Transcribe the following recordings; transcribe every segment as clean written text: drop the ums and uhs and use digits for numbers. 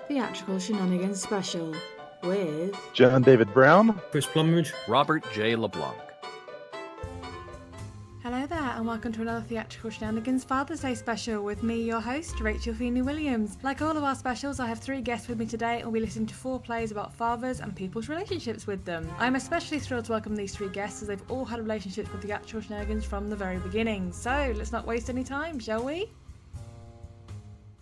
Theatrical Shenanigans special with John David Brown, Chris Plumridge, Robert J. LeBlanc. Hello there, and welcome to another Theatrical Shenanigans Father's Day special with me, your host, Rachel Feeney-Williams. Like all of our specials, I have 3 guests with me today, and we'll be listening to 4 plays about fathers and people's relationships with them. I'm especially thrilled to welcome these 3 guests, as they've all had relationships with Theatrical Shenanigans from the very beginning. So, let's not waste any time, shall we?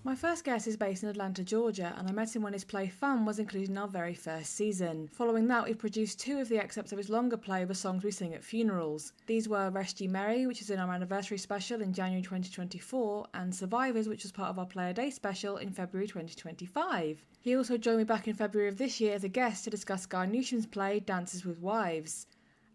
My first guest is based in Atlanta, Georgia, and I met him when his play Fun was included in our very first season. Following that, we produced 2 of the excerpts of his longer play, The Songs We Sing at Funerals. These were Rest Ye Merry, which is in our anniversary special in January 2024, and Survivors, which was part of our Play a Day special in February 2025. He also joined me back in February of this year as a guest to discuss Guy Newsham's play Dances with Wives.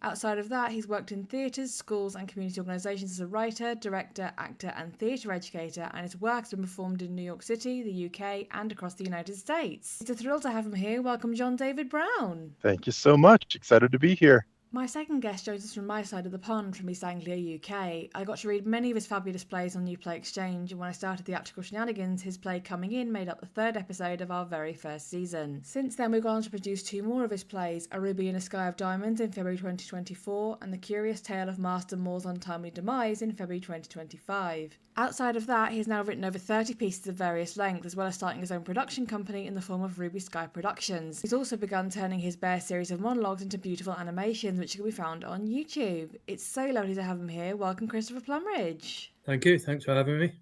Outside of that, he's worked in theatres, schools and community organisations as a writer, director, actor and theatre educator, and his work has been performed in New York City, the UK and across the United States. It's a thrill to have him here. Welcome, John David Brown. thank you so much. Excited to be here. My second guest joins us from my side of the pond, from East Anglia, UK. I got to read many of his fabulous plays on New Play Exchange, and when I started Theatrical Shenanigans, his play Coming In made up the 3rd episode of our very first season. Since then, we've gone on to produce 2 more of his plays, A Ruby in a Sky of Diamonds in February 2024, and The Curious Tale of Master Moore's Untimely Demise in February 2025. Outside of that, he has now written over 30 pieces of various lengths, as well as starting his own production company in the form of Ruby Sky Productions. He's also begun turning his Bear series of monologues into beautiful animations, which can be found on YouTube. It's so lovely to have him here. Welcome, Christopher Plumridge. Thank you. Thanks for having me.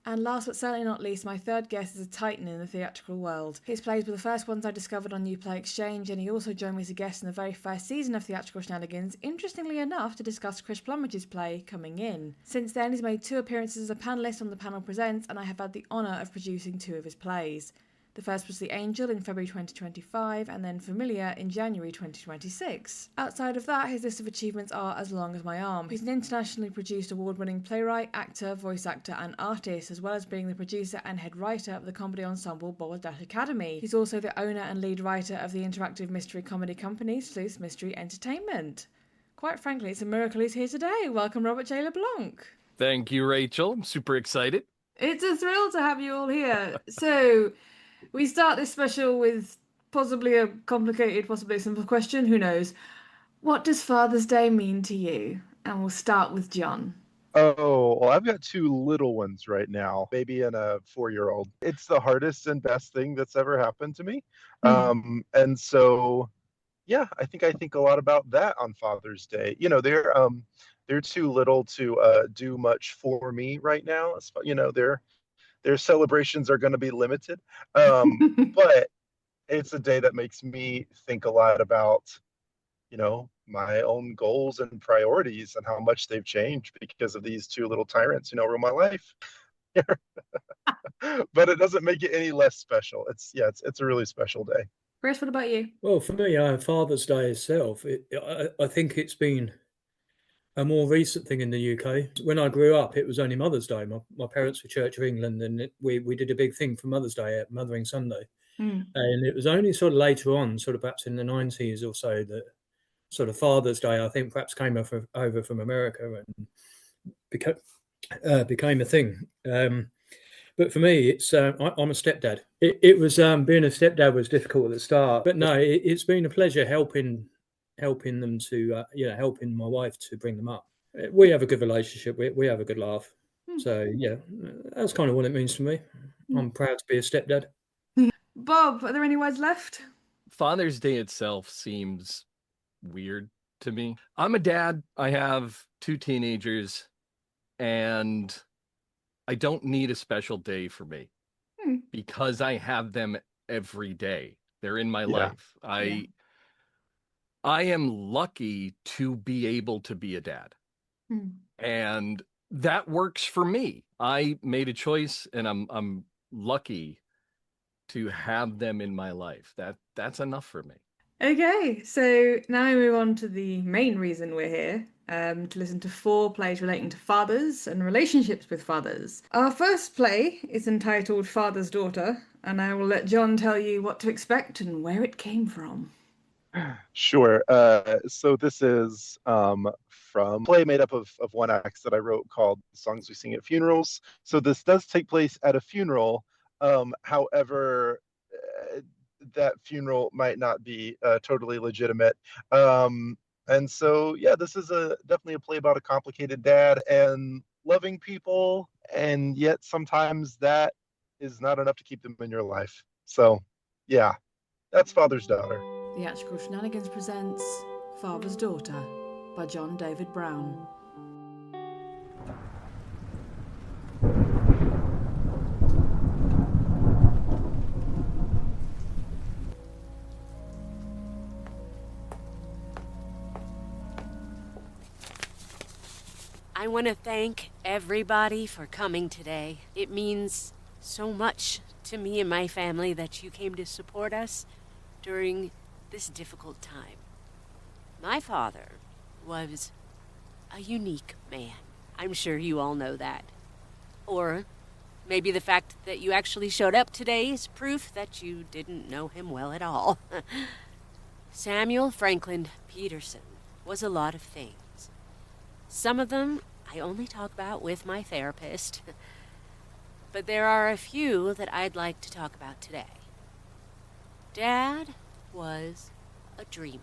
And last but certainly not least, my third guest is a titan in the theatrical world. His plays were the first ones I discovered on New Play Exchange, and he also joined me as a guest in the very first season of Theatrical Shenanigans, interestingly enough, to discuss Chris Plumridge's play Coming In. Since then, he's made 2 appearances as a panellist on The Panel Presents, and I have had the honour of producing 2 of his plays. The first was The Angel in February 2025, and then Familiar in January 2026. Outside of that, his list of achievements are as long as my arm. He's an internationally produced award-winning playwright, actor, voice actor and artist, as well as being the producer and head writer of the comedy ensemble Bald Dash Academy. He's also the owner and lead writer of the interactive mystery comedy company Sleuth Mystery Entertainment. Quite frankly, it's a miracle he's here today. Welcome, Robert J. LeBlanc. Thank you, Rachel. I'm super excited. It's a thrill to have you all here. So, we start this special with possibly a complicated, possibly a simple question. Who knows? What does Father's Day mean to you? And we'll start with John. Oh, well, I've got 2 little ones right now, baby and a 4-year-old. It's the hardest and best thing that's ever happened to me. And so, yeah, I think a lot about that on Father's Day. You know, they're too little to do much for me right now. You know, their celebrations are going to be limited. But it's a day that makes me think a lot about, you know, my own goals and priorities and how much they've changed because of these 2 little tyrants, you know, ruin my life. But it doesn't make it any less special. It's a really special day. Chris, what about you? Well, for me, Father's Day itself, I think it's been a more recent thing in the UK. When I grew up, it was only Mother's Day. My parents were Church of England, and we did a big thing for Mother's Day at Mothering Sunday. And it was only sort of later on, sort of perhaps in the 90s or so, that sort of Father's Day, I think, perhaps came over from America and became a thing. But for me, it's I'm a stepdad. It was being a stepdad was difficult at the start, but no, it's been a pleasure helping them to helping my wife to bring them up. We have a good relationship. We have a good laugh. So yeah, that's kind of what it means to me. I'm proud to be a stepdad. Bob, are there any words left? Father's Day itself seems weird to me. I'm a dad. I have 2 teenagers, and I don't need a special day for me because I have them every day. They're in my life. I am lucky to be able to be a dad. And that works for me. I made a choice, and I'm lucky to have them in my life. That's enough for me. Okay, so now we move on to the main reason we're here, to listen to 4 plays relating to fathers and relationships with fathers. Our first play is entitled Father's Daughter, and I will let John tell you what to expect and where it came from. Sure. So this is from a play made up of 1 act that I wrote called Songs We Sing at Funerals. So this does take place at a funeral. However, that funeral might not be totally legitimate. And so, yeah, this is definitely a play about a complicated dad and loving people, and yet sometimes that is not enough to keep them in your life. So, yeah, that's Father's Daughter. Theatrical Shenanigans presents Father's Daughter by John David Brown. I want to thank everybody for coming today. It means so much to me and my family that you came to support us during this difficult time. My father was a unique man. I'm sure you all know that. Or maybe the fact that you actually showed up today is proof that you didn't know him well at all. Samuel Franklin Peterson was a lot of things. Some of them I only talk about with my therapist, but there are a few that I'd like to talk about today. Dad was a dreamer.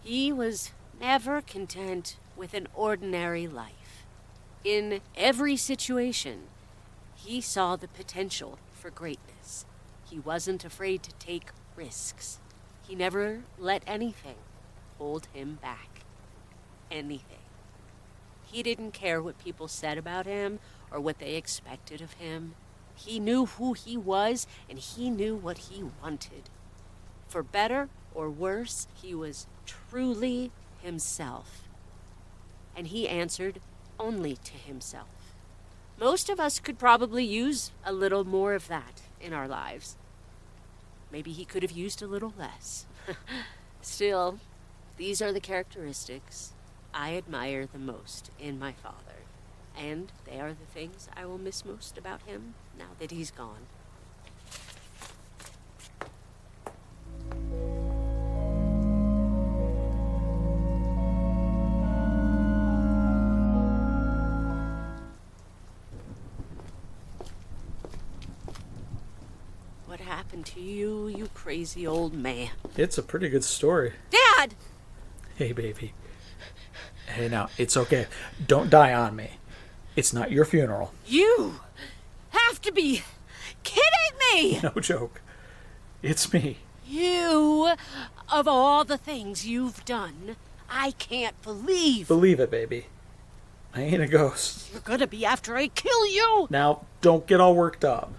He was never content with an ordinary life. In every situation, he saw the potential for greatness. He wasn't afraid to take risks. He never let anything hold him back. Anything. He didn't care what people said about him or what they expected of him. He knew who he was, and he knew what he wanted. For better or worse, he was truly himself. And he answered only to himself. Most of us could probably use a little more of that in our lives. Maybe he could have used a little less. Still, these are the characteristics I admire the most in my father, and they are the things I will miss most about him now that he's gone. What happened to you, you crazy old man? It's a pretty good story. Dad! Hey, baby. Hey, now, it's okay. Don't die on me. It's not your funeral. You have to be kidding me! No joke. It's me. You, of all the things you've done, I can't believe. Believe it, baby. I ain't a ghost. You're gonna be after I kill you! Now, don't get all worked up.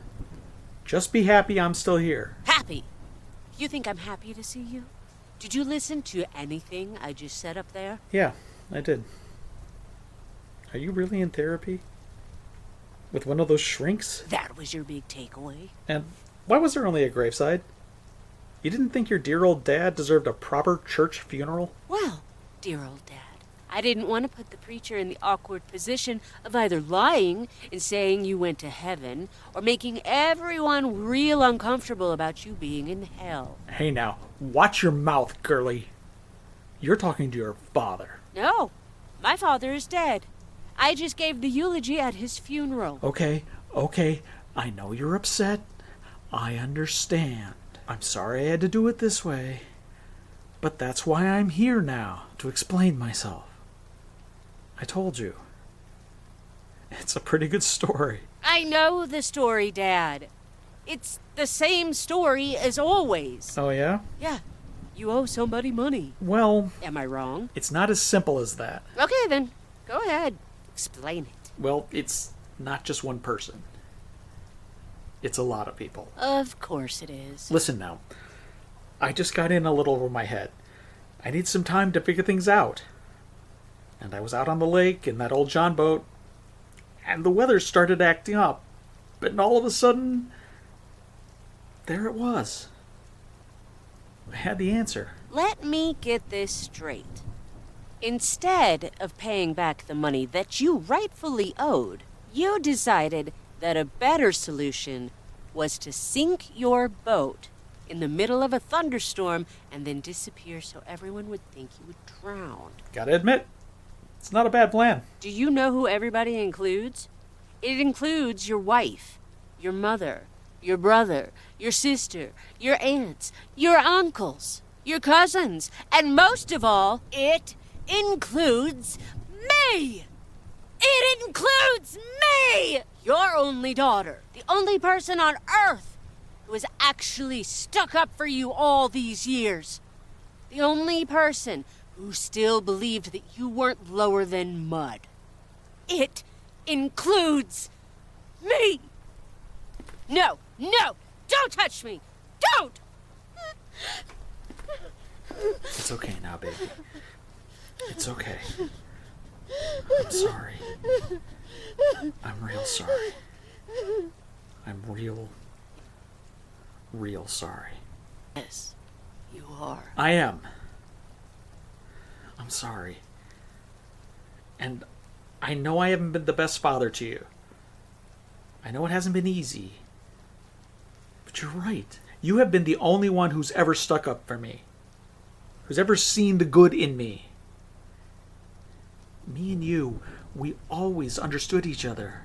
Just be happy I'm still here. Happy? You think I'm happy to see you? Did you listen to anything I just said up there? Yeah, I did. Are you really in therapy? With one of those shrinks? That was your big takeaway? And why was there only a graveside? You didn't think your dear old dad deserved a proper church funeral? Well, dear old Dad, I didn't want to put the preacher in the awkward position of either lying and saying you went to heaven or making everyone real uncomfortable about you being in hell. Hey now, watch your mouth, girly. You're talking to your father. No, my father is dead. I just gave the eulogy at his funeral. Okay, I know you're upset. I understand. I'm sorry I had to do it this way. But that's why I'm here now, to explain myself. I told you. It's a pretty good story. I know the story, Dad. It's the same story as always. Oh, yeah? Yeah, you owe somebody money. Well, Am I wrong? it's not as simple as that. Okay, then. Go ahead. Explain it. Well, it's not just one person. It's a lot of people. Of course it is. Listen now. I just got in a little over my head. I need some time to figure things out. And I was out on the lake in that old John boat, and the weather started acting up. But all of a sudden, there it was. I had the answer. Let me get this straight. Instead of paying back the money that you rightfully owed, you decided that a better solution was to sink your boat in the middle of a thunderstorm and then disappear so everyone would think you would drown. Gotta admit, it's not a bad plan. Do you know who everybody includes? It includes your wife, your mother, your brother, your sister, your aunts, your uncles, your cousins, and most of all, it includes me! It includes me! Your only daughter, the only person on Earth who has actually stuck up for you all these years. The only person who still believed that you weren't lower than mud. It includes me! No, don't touch me! Don't! It's okay now, baby. It's okay. I'm sorry. I'm real sorry. I'm real sorry. Yes, you are. I am. I'm sorry. And I know I haven't been the best father to you. I know it hasn't been easy. But you're right. You have been the only one who's ever stuck up for me. Who's ever seen the good in me. Me and you, we always understood each other.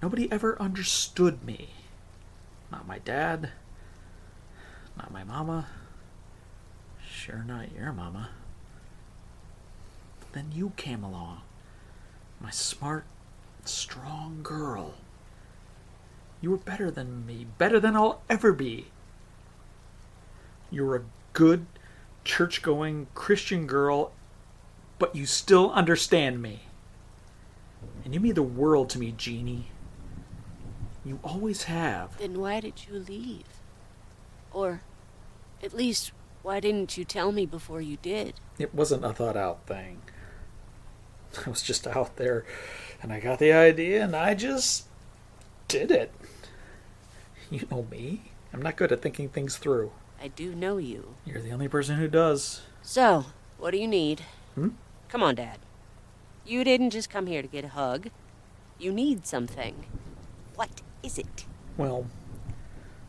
Nobody ever understood me. Not my dad. Not my mama. Sure not your mama. But then you came along. My smart, strong girl. You were better than me. Better than I'll ever be. You're a good, church-going Christian girl, but you still understand me. And you mean the world to me, Jeanie. You always have. Then why did you leave? Or, at least, why didn't you tell me before you did? It wasn't a thought-out thing. I was just out there, and I got the idea, and I just did it. You know me. I'm not good at thinking things through. I do know you. You're the only person who does. So, what do you need? Hmm? Come on, Dad. You didn't just come here to get a hug. You need something. What is it? Well,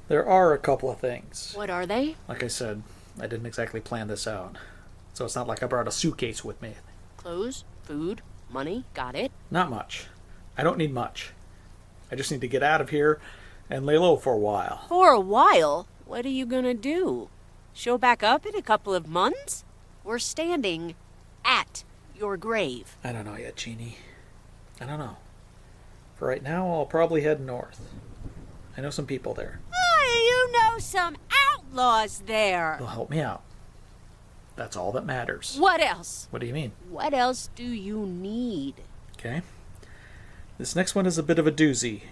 there are a couple of things. What are they? Like I said, I didn't exactly plan this out. So it's not like I brought a suitcase with me. Clothes, food, money, got it. Not much. I don't need much. I just need to get out of here and lay low for a while. For a while? What are you gonna do? Show back up in a couple of months? We're standing at your grave. I don't know yet, Jeanie. I don't know. For right now, I'll probably head north. I know some people there. Oh, you know some outlaws there. They'll help me out. That's all that matters. What else? What do you mean? What else do you need? Okay. This next one is a bit of a doozy.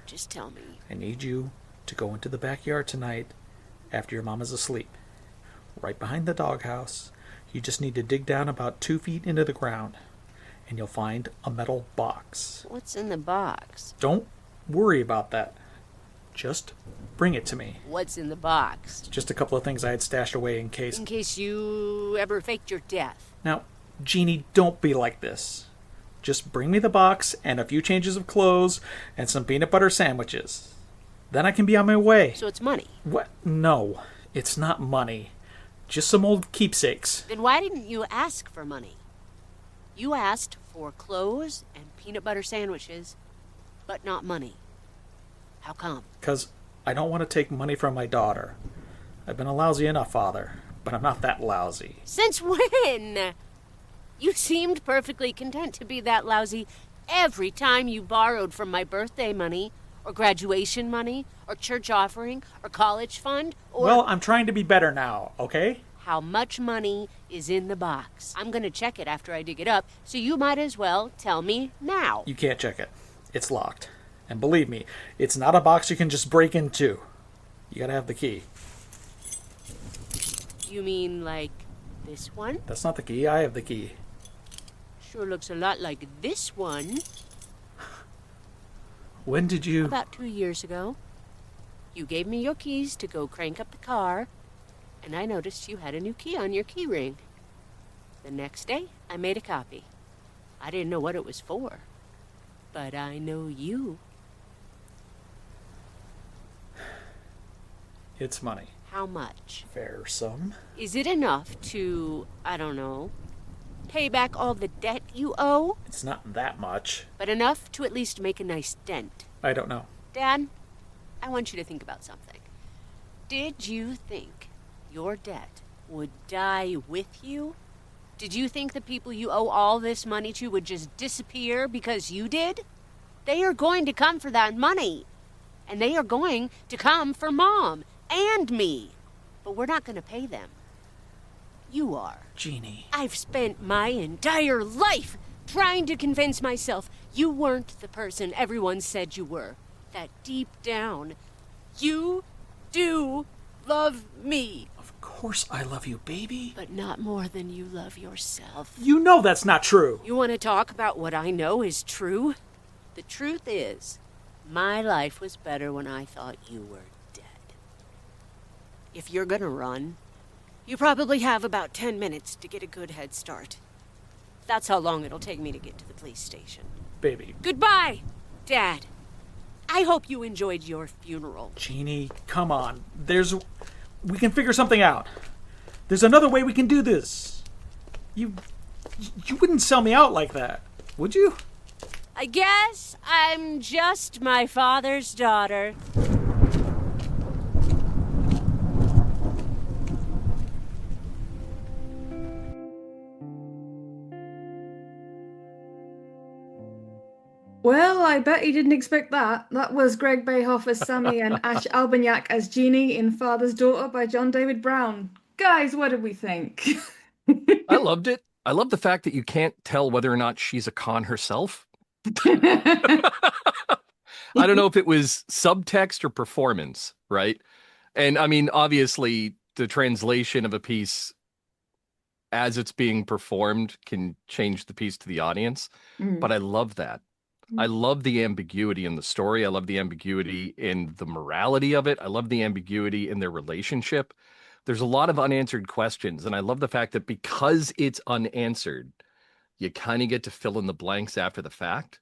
Just tell me. I need you to go into the backyard tonight after your mama's asleep. Right behind the doghouse. You just need to dig down about 2 feet into the ground, and you'll find a metal box. What's in the box? Don't worry about that. Just bring it to me. What's in the box? Just a couple of things I had stashed away in case... In case you ever faked your death. Now, Jeanie, don't be like this. Just bring me the box and a few changes of clothes and some peanut butter sandwiches. Then I can be on my way. So it's money? What? No, it's not money. Just some old keepsakes. Then why didn't you ask for money? You asked for clothes and peanut butter sandwiches, but not money. How come? 'Cause I don't want to take money from my daughter. I've been a lousy enough father, but I'm not that lousy. Since when? You seemed perfectly content to be that lousy every time you borrowed from my birthday money, or graduation money, or church offering, or college fund, or... Well, I'm trying to be better now, okay? How much money is in the box? I'm gonna check it after I dig it up, so you might as well tell me now. You can't check it. It's locked. And believe me, it's not a box you can just break into. You gotta have the key. You mean like this one? That's not the key. I have the key. Sure looks a lot like this one. When did you... About 2 years ago. You gave me your keys to go crank up the car, and I noticed you had a new key on your key ring. The next day, I made a copy. I didn't know what it was for, but I know you. It's money. How much? Fair sum. Is it enough to, I don't know, pay back all the debt you owe? It's not that much. But enough to at least make a nice dent. I don't know. Dad, I want you to think about something. Did you think your debt would die with you? Did you think the people you owe all this money to would just disappear because you did? They are going to come for that money. And they are going to come for Mom and me. But we're not going to pay them. You are. Jeanie. I've spent my entire life trying to convince myself you weren't the person everyone said you were. That deep down, you do love me. Of course I love you, baby. But not more than you love yourself. You know that's not true. You want to talk about what I know is true? The truth is, my life was better when I thought you were dead. If you're gonna run, you probably have about 10 minutes to get a good head start. That's how long it'll take me to get to the police station. Baby. Goodbye, Dad. I hope you enjoyed your funeral. Jeanie, come on. We can figure something out. There's another way we can do this. You wouldn't sell me out like that, would you? I guess I'm just my father's daughter. Well, I bet you didn't expect that. That was Greg Bayhoff as Sammy and Ash Albaniak as Jeanie in Father's Daughter by John David Brown. Guys, what did we think? I loved it. I love the fact that you can't tell whether or not she's a con herself. I don't know if it was subtext or performance, right? And I mean, obviously, the translation of a piece as it's being performed can change the piece to the audience. But I love that. I love the ambiguity in the story. I love the ambiguity in the morality of it. I love the ambiguity in their relationship. There's a lot of unanswered questions. And I love the fact that because it's unanswered, you kind of get to fill in the blanks after the fact.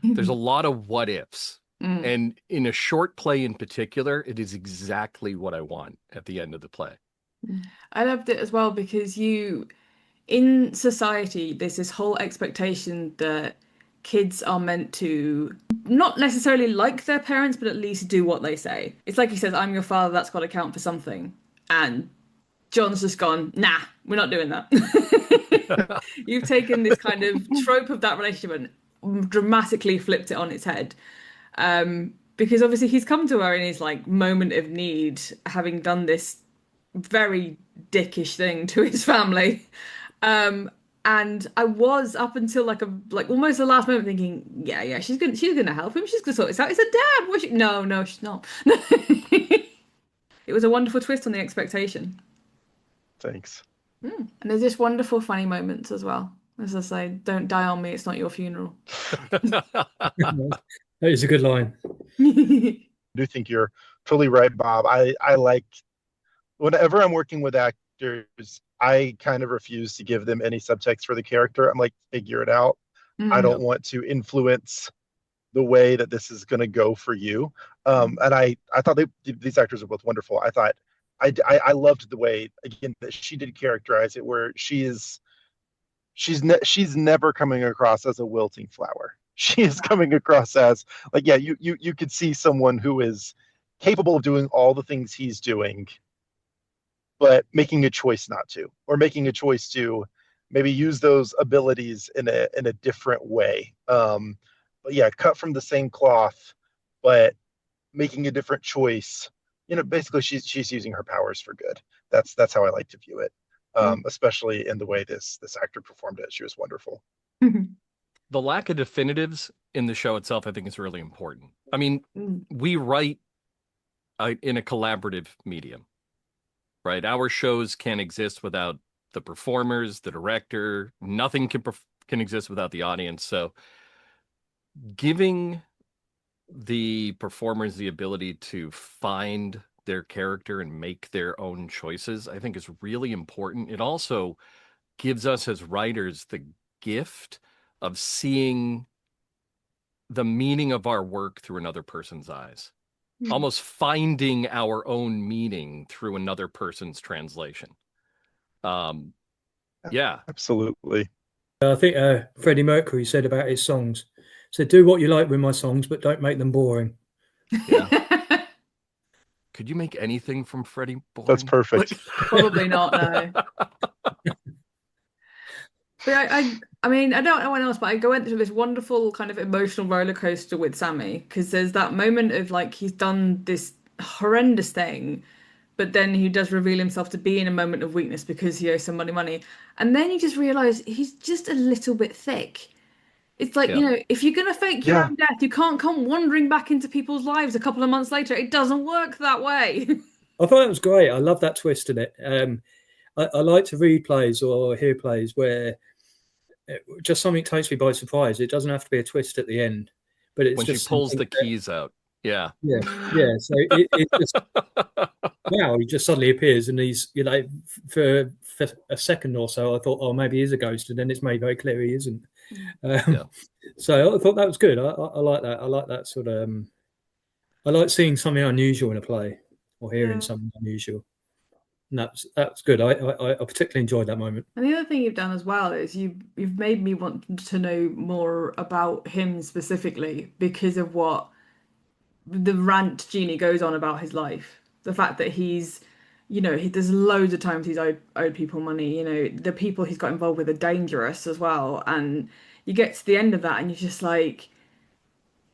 There's a lot of what ifs. And in a short play in particular, it is exactly what I want at the end of the play. I loved it as well because in society, there's this whole expectation that kids are meant to not necessarily like their parents, but at least do what they say. It's like he says, I'm your father, that's got to count for something. And John's just gone, nah, we're not doing that. You've taken this kind of trope of that relationship and dramatically flipped it on its head. Because obviously he's come to her in his like moment of need, having done this very dickish thing to his family. And I was up until like almost the last moment thinking, yeah, she's gonna help him. She's gonna sort this out. It's a dad. No, she's not. It was a wonderful twist on the expectation. Thanks. And there's just wonderful funny moments as well. As I say, don't die on me. It's not your funeral. That is a good line. I do think you're totally right, Bob. I like whenever I'm working with actors, I kind of refuse to give them any subtext for the character. I'm like, figure it out. I don't want to influence the way that this is going to go for you. And I thought these actors are both wonderful. I thought I loved the way, again, that she did characterize it, where she's never coming across as a wilting flower. She is coming across as like, yeah, you could see someone who is capable of doing all the things he's doing, but making a choice not to, or making a choice to maybe use those abilities in a different way. But yeah, cut from the same cloth, but making a different choice. Basically she's using her powers for good. That's how I like to view it. Especially in the way this actor performed it. She was wonderful. The lack of definitives in the show itself, I think, is really important. I mean, we write in a collaborative medium, right? Our shows can't exist without the performers, the director. Nothing can exist without the audience. So giving the performers the ability to find their character and make their own choices, I think, is really important. It also gives us as writers the gift of seeing the meaning of our work through another person's eyes, almost finding our own meaning through another person's translation. Yeah, absolutely. I think Freddie Mercury said about his songs, said, do what you like with my songs, but don't make them boring. Yeah. could you make anything from Freddie boring? That's perfect. Probably not, no. But I mean, I don't know anyone else, but I go into this wonderful kind of emotional roller coaster with Sammy because there's that moment of like he's done this horrendous thing, but then he does reveal himself to be in a moment of weakness because he owes somebody money, and then you just realize he's just a little bit thick. It's like, you know, if you're gonna fake your own death, you can't come wandering back into people's lives a couple of months later. It doesn't work that way. I thought it was great. I love that twist in it. I like to read plays or hear plays where just something takes me by surprise. It doesn't have to be a twist at the end, but it's when just she pulls the keys out. Yeah. So it just wow, he just suddenly appears, and he's, you know, for a second or so, I thought, oh, maybe he's a ghost, and then it's made very clear he isn't. So I thought that was good. I like that. I like that sort of. I like seeing something unusual in a play or hearing something unusual. And that's good. I particularly enjoyed that moment. And the other thing you've done as well is you've made me want to know more about him specifically because of what the rant Jeanie goes on about his life. The fact that he's, you know, there's loads of times he's owed people money. You know, the people he's got involved with are dangerous as well. And you get to the end of that and you're just like,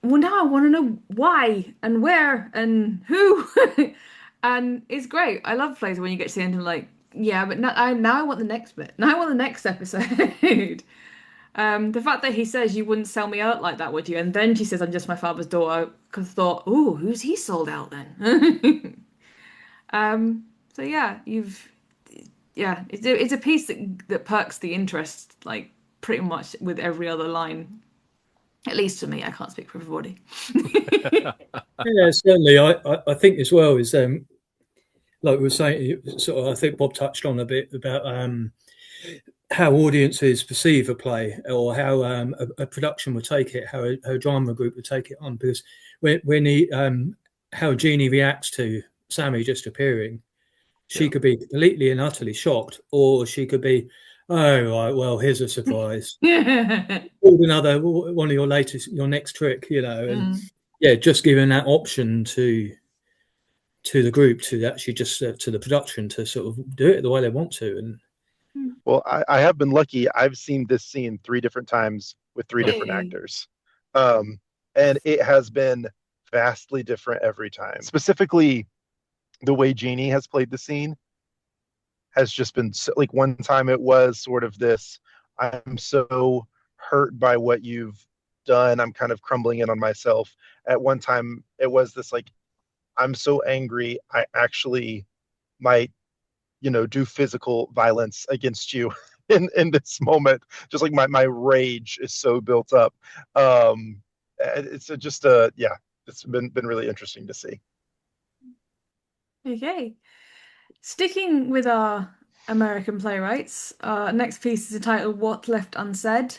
well, now I want to know why and where and who. And it's great. I love plays when you get to the end and like, yeah, but now I want the next bit. Now I want the next episode. The fact that he says you wouldn't sell me out like that, would you? And then she says, I'm just my father's daughter. Because I thought, ooh, who's he sold out then? So yeah, it's a piece that perks the interest like pretty much with every other line. At least for me, I can't speak for everybody. Yeah, certainly. I think as well is like we were saying, sort of. I think Bob touched on a bit about how audiences perceive a play, or how a production would take it, how a drama group would take it on. Because when he, how Jeanie reacts to Sammy just appearing, she could be completely and utterly shocked, or she could be, oh right, well, here's a surprise. Called another one of your next trick, you know, and just giving that option to the group to actually just to the production to sort of do it the way they want to. And well, I have been lucky. I've seen this scene 3 different times with 3 different actors, and it has been vastly different every time. Specifically, the way Jeanie has played the scene has just been so, like, one time it was sort of this, I'm so hurt by what you've done, I'm kind of crumbling in on myself. At one time it was this like, I'm so angry I actually might, you know, do physical violence against you in this moment. Just like my rage is so built up. It's just it's been really interesting to see. Okay. Sticking with our American playwrights, our next piece is entitled What Left Unsaid.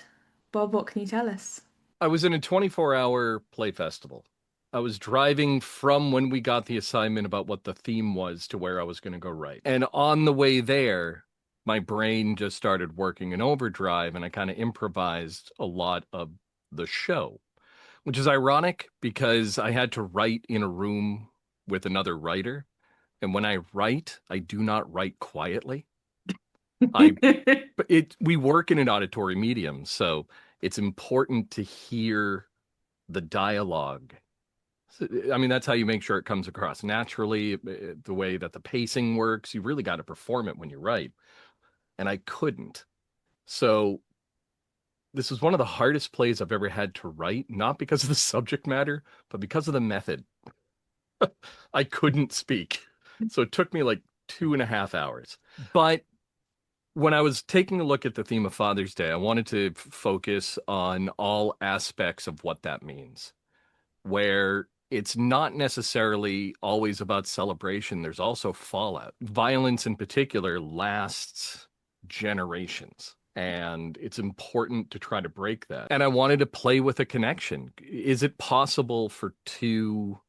Bob, what can you tell us? I was in a 24-hour play festival. I was driving from when we got the assignment about what the theme was to where I was going to go write. And on the way there, my brain just started working in overdrive, and I kind of improvised a lot of the show, which is ironic because I had to write in a room with another writer. And when I write, I do not write quietly. We work in an auditory medium, so it's important to hear the dialogue. I mean, that's how you make sure it comes across naturally, the way that the pacing works. You really got to perform it when you write. And I couldn't. So this was one of the hardest plays I've ever had to write, not because of the subject matter, but because of the method. I couldn't speak. So it took me like 2.5 hours. But when I was taking a look at the theme of Father's Day, I wanted to focus on all aspects of what that means, where it's not necessarily always about celebration. There's also fallout. Violence in particular lasts generations, and it's important to try to break that. And I wanted to play with a connection. Is it possible for 2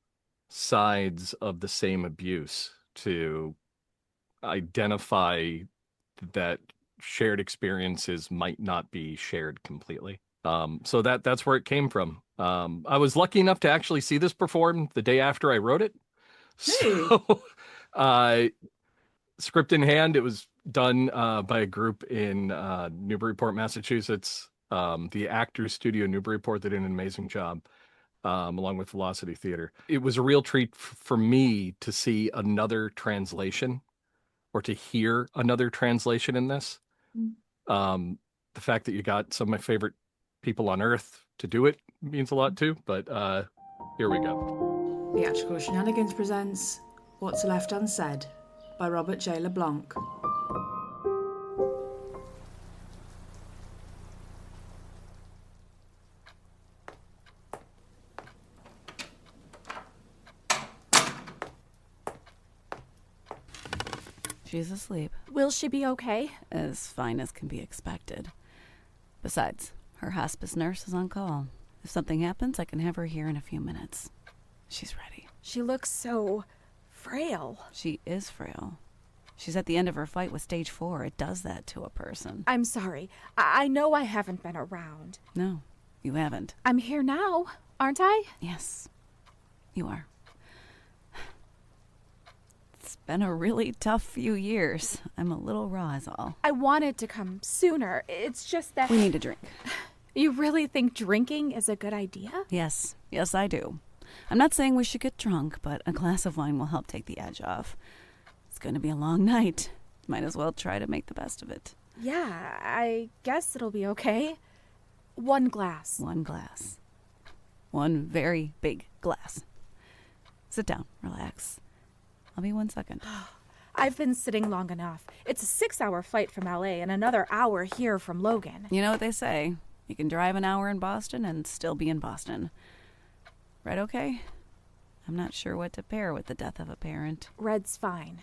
sides of the same abuse to identify that shared experiences might not be shared completely? So that's where it came from. I was lucky enough to actually see this performed the day after I wrote it. So, script in hand, it was done by a group in Newburyport, Massachusetts. The Actors Studio Newburyport, they did an amazing job, along with Velocity Theater. It was a real treat for me to see another translation, or to hear another translation in this. The fact that you got some of my favorite people on earth to do it means a lot too, but here we go. Theatrical Shenanigans presents What's Left Unsaid by Robert J. LeBlanc. She's asleep. Will she be okay? As fine as can be expected. Besides, her hospice nurse is on call. If something happens, I can have her here in a few minutes. She's ready. She looks so frail. She is frail. She's at the end of her fight with stage 4. It does that to a person. I'm sorry. I know I haven't been around. No, you haven't. I'm here now, aren't I? Yes, you are. It's been a really tough few years. I'm a little raw is all. I wanted to come sooner. It's just that... We need a drink. You really think drinking is a good idea? Yes, I do. I'm not saying we should get drunk, but a glass of wine will help take the edge off. It's going to be a long night. Might as well try to make the best of it. Yeah, I guess it'll be okay. One glass. One glass. One very big glass. Sit down, relax. I'll be 1 second. I've been sitting long enough. It's a 6-hour flight from LA and another hour here from Logan. You know what they say. You can drive an hour in Boston and still be in Boston. Right, okay? I'm not sure what to pair with the death of a parent. Red's fine.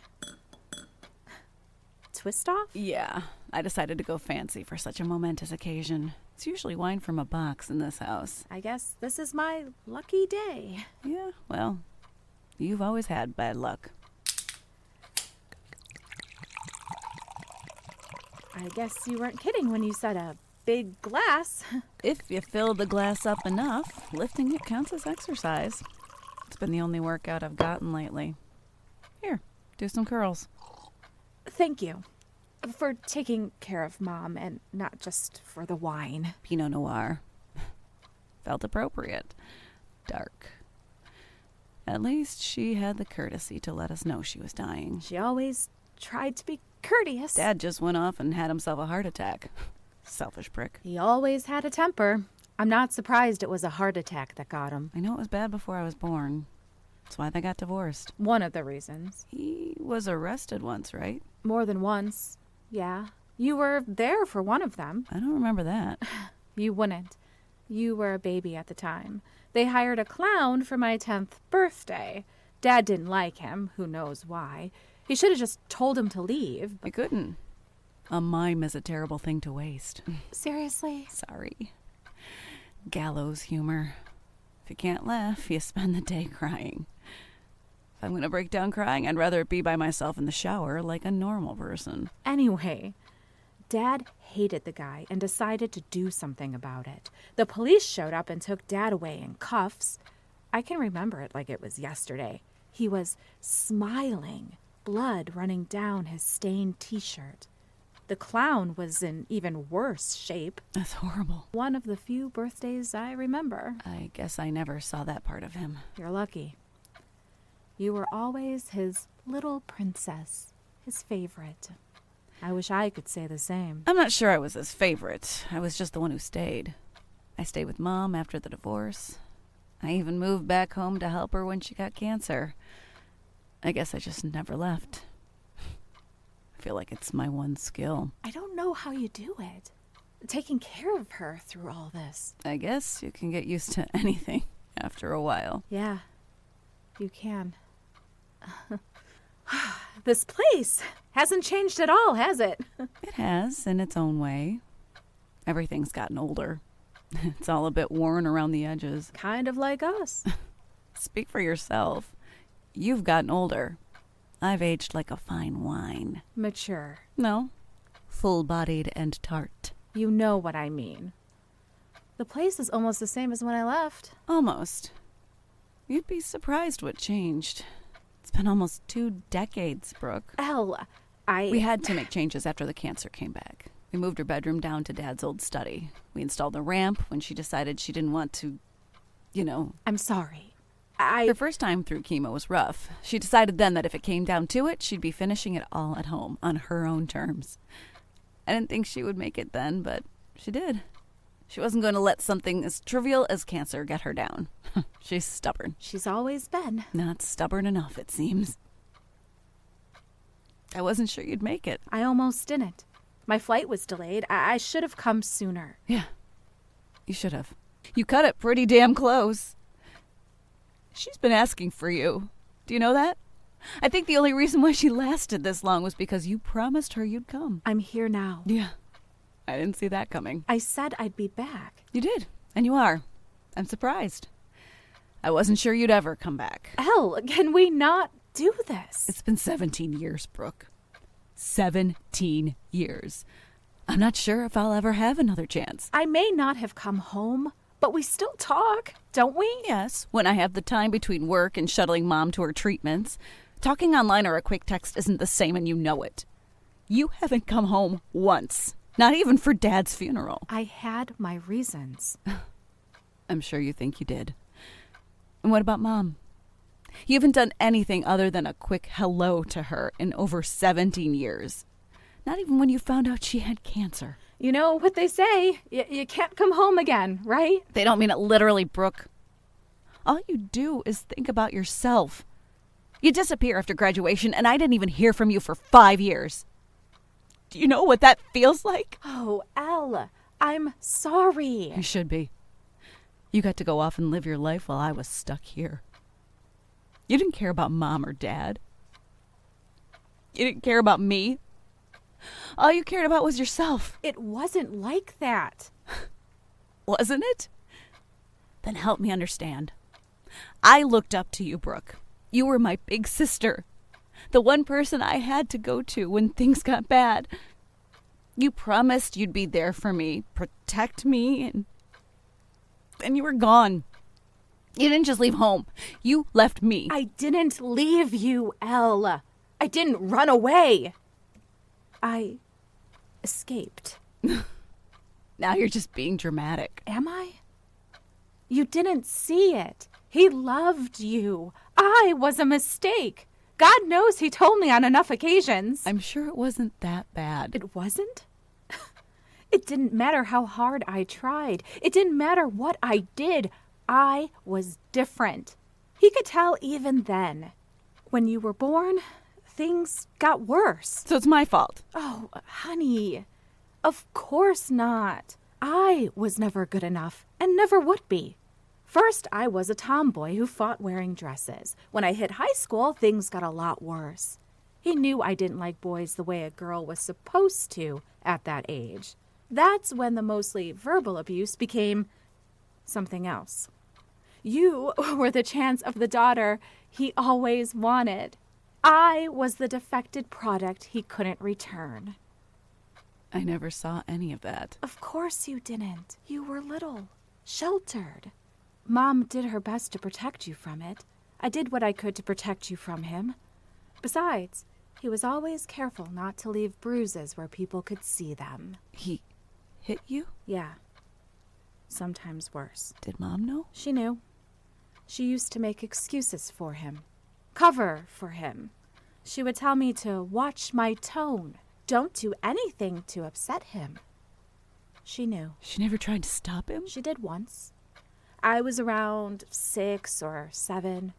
Twist off? Yeah, I decided to go fancy for such a momentous occasion. It's usually wine from a box in this house. I guess this is my lucky day. Yeah, well, you've always had bad luck. I guess you weren't kidding when you said a big glass. If you fill the glass up enough, lifting it counts as exercise. It's been the only workout I've gotten lately. Here, do some curls. Thank you for taking care of Mom and not just for the wine. Pinot Noir. Felt appropriate. Dark. At least she had the courtesy to let us know she was dying. She always tried to be courteous. Dad just went off and had himself a heart attack. Selfish prick. He always had a temper. I'm not surprised it was a heart attack that got him. I know it was bad before I was born. That's why they got divorced. One of the reasons. He was arrested once, right? More than once. Yeah. You were there for one of them. I don't remember that. You wouldn't. You were a baby at the time. They hired a clown for my 10th birthday. Dad didn't like him. Who knows why. He should have just told him to leave. I couldn't. A mime is a terrible thing to waste. Seriously? Sorry. Gallows humor. If you can't laugh, you spend the day crying. If I'm going to break down crying, I'd rather it be by myself in the shower like a normal person. Anyway, Dad hated the guy and decided to do something about it. The police showed up and took Dad away in cuffs. I can remember it like it was yesterday. He was smiling, blood running down his stained t-shirt. The clown was in even worse shape. That's horrible. One of the few birthdays I remember. I guess I never saw that part of him. You're lucky. You were always his little princess, his favorite. I wish I could say the same. I'm not sure I was his favorite. I was just the one who stayed. I stayed with Mom after the divorce. I even moved back home to help her when she got cancer. I guess I just never left. I feel like it's my one skill. I don't know how you do it. Taking care of her through all this. I guess you can get used to anything after a while. Yeah, you can. This place hasn't changed at all, has it? It has, in its own way. Everything's gotten older. It's all a bit worn around the edges. Kind of like us. Speak for yourself. You've gotten older. I've aged like a fine wine. Mature. No, full-bodied and tart. You know what I mean. The place is almost the same as when I left. Almost. You'd be surprised what changed. It's been almost 2 decades, Brooke. Elle, We had to make changes after the cancer came back. We moved her bedroom down to Dad's old study. We installed a ramp when she decided she didn't want to, I'm sorry. Her first time through chemo was rough. She decided then that if it came down to it, she'd be finishing it all at home, on her own terms. I didn't think she would make it then, but she did. She wasn't going to let something as trivial as cancer get her down. She's stubborn. She's always been. Not stubborn enough, it seems. I wasn't sure you'd make it. I almost didn't. My flight was delayed. I should have come sooner. Yeah, you should have. You cut it pretty damn close. She's been asking for you. Do you know that? I think the only reason why she lasted this long was because you promised her you'd come. I'm here now. Yeah, I didn't see that coming. I said I'd be back. You did, and you are. I'm surprised. I wasn't sure you'd ever come back. Elle, can we not do this? It's been 17 years, Brooke. 17 years. I'm not sure if I'll ever have another chance. I may not have come home, but we still talk, don't we? Yes, when I have the time between work and shuttling Mom to her treatments. Talking online or a quick text isn't the same, and you know it. You haven't come home once. Not even for Dad's funeral. I had my reasons. I'm sure you think you did. And what about Mom? You haven't done anything other than a quick hello to her in over 17 years. Not even when you found out she had cancer. You know what they say, you can't come home again, right? They don't mean it literally, Brooke. All you do is think about yourself. You disappear after graduation, and I didn't even hear from you for 5 years. Do you know what that feels like? Oh, Elle, I'm sorry. You should be. You got to go off and live your life while I was stuck here. You didn't care about Mom or Dad. You didn't care about me. All you cared about was yourself. It wasn't like that. Wasn't it? Then help me understand. I looked up to you, Brooke. You were my big sister. The one person I had to go to when things got bad. You promised you'd be there for me, protect me, and then you were gone. You didn't just leave home. You left me. I didn't leave you, Elle. I didn't run away. I escaped. Now you're just being dramatic. Am I? You didn't see it. He loved you. I was a mistake. God knows he told me on enough occasions. I'm sure it wasn't that bad. It wasn't? It didn't matter how hard I tried. It didn't matter what I did. I was different. He could tell even then. When you were born, things got worse. So it's my fault. Oh, honey, of course not. I was never good enough and never would be. First, I was a tomboy who fought wearing dresses. When I hit high school, things got a lot worse. He knew I didn't like boys the way a girl was supposed to at that age. That's when the mostly verbal abuse became something else. You were the chance of the daughter he always wanted. I was the defected product he couldn't return. I never saw any of that. Of course you didn't. You were little, sheltered. Mom did her best to protect you from it. I did what I could to protect you from him. Besides, he was always careful not to leave bruises where people could see them. He hit you? Yeah. Sometimes worse. Did Mom know? She knew. She used to make excuses for him. Cover for him. She would tell me to watch my tone. Don't do anything to upset him. She knew. She never tried to stop him? She did once. I was around 6 or 7.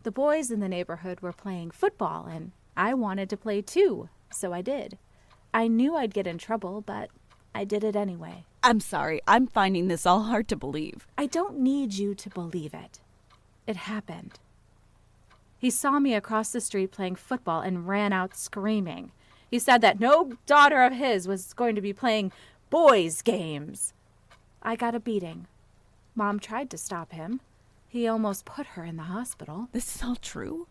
The boys in the neighborhood were playing football, and I wanted to play too, so I did. I knew I'd get in trouble, but I did it anyway. I'm sorry. I'm finding this all hard to believe. I don't need you to believe it. It happened. He saw me across the street playing football and ran out screaming. He said that no daughter of his was going to be playing boys' games. I got a beating. Mom tried to stop him. He almost put her in the hospital. This is all true?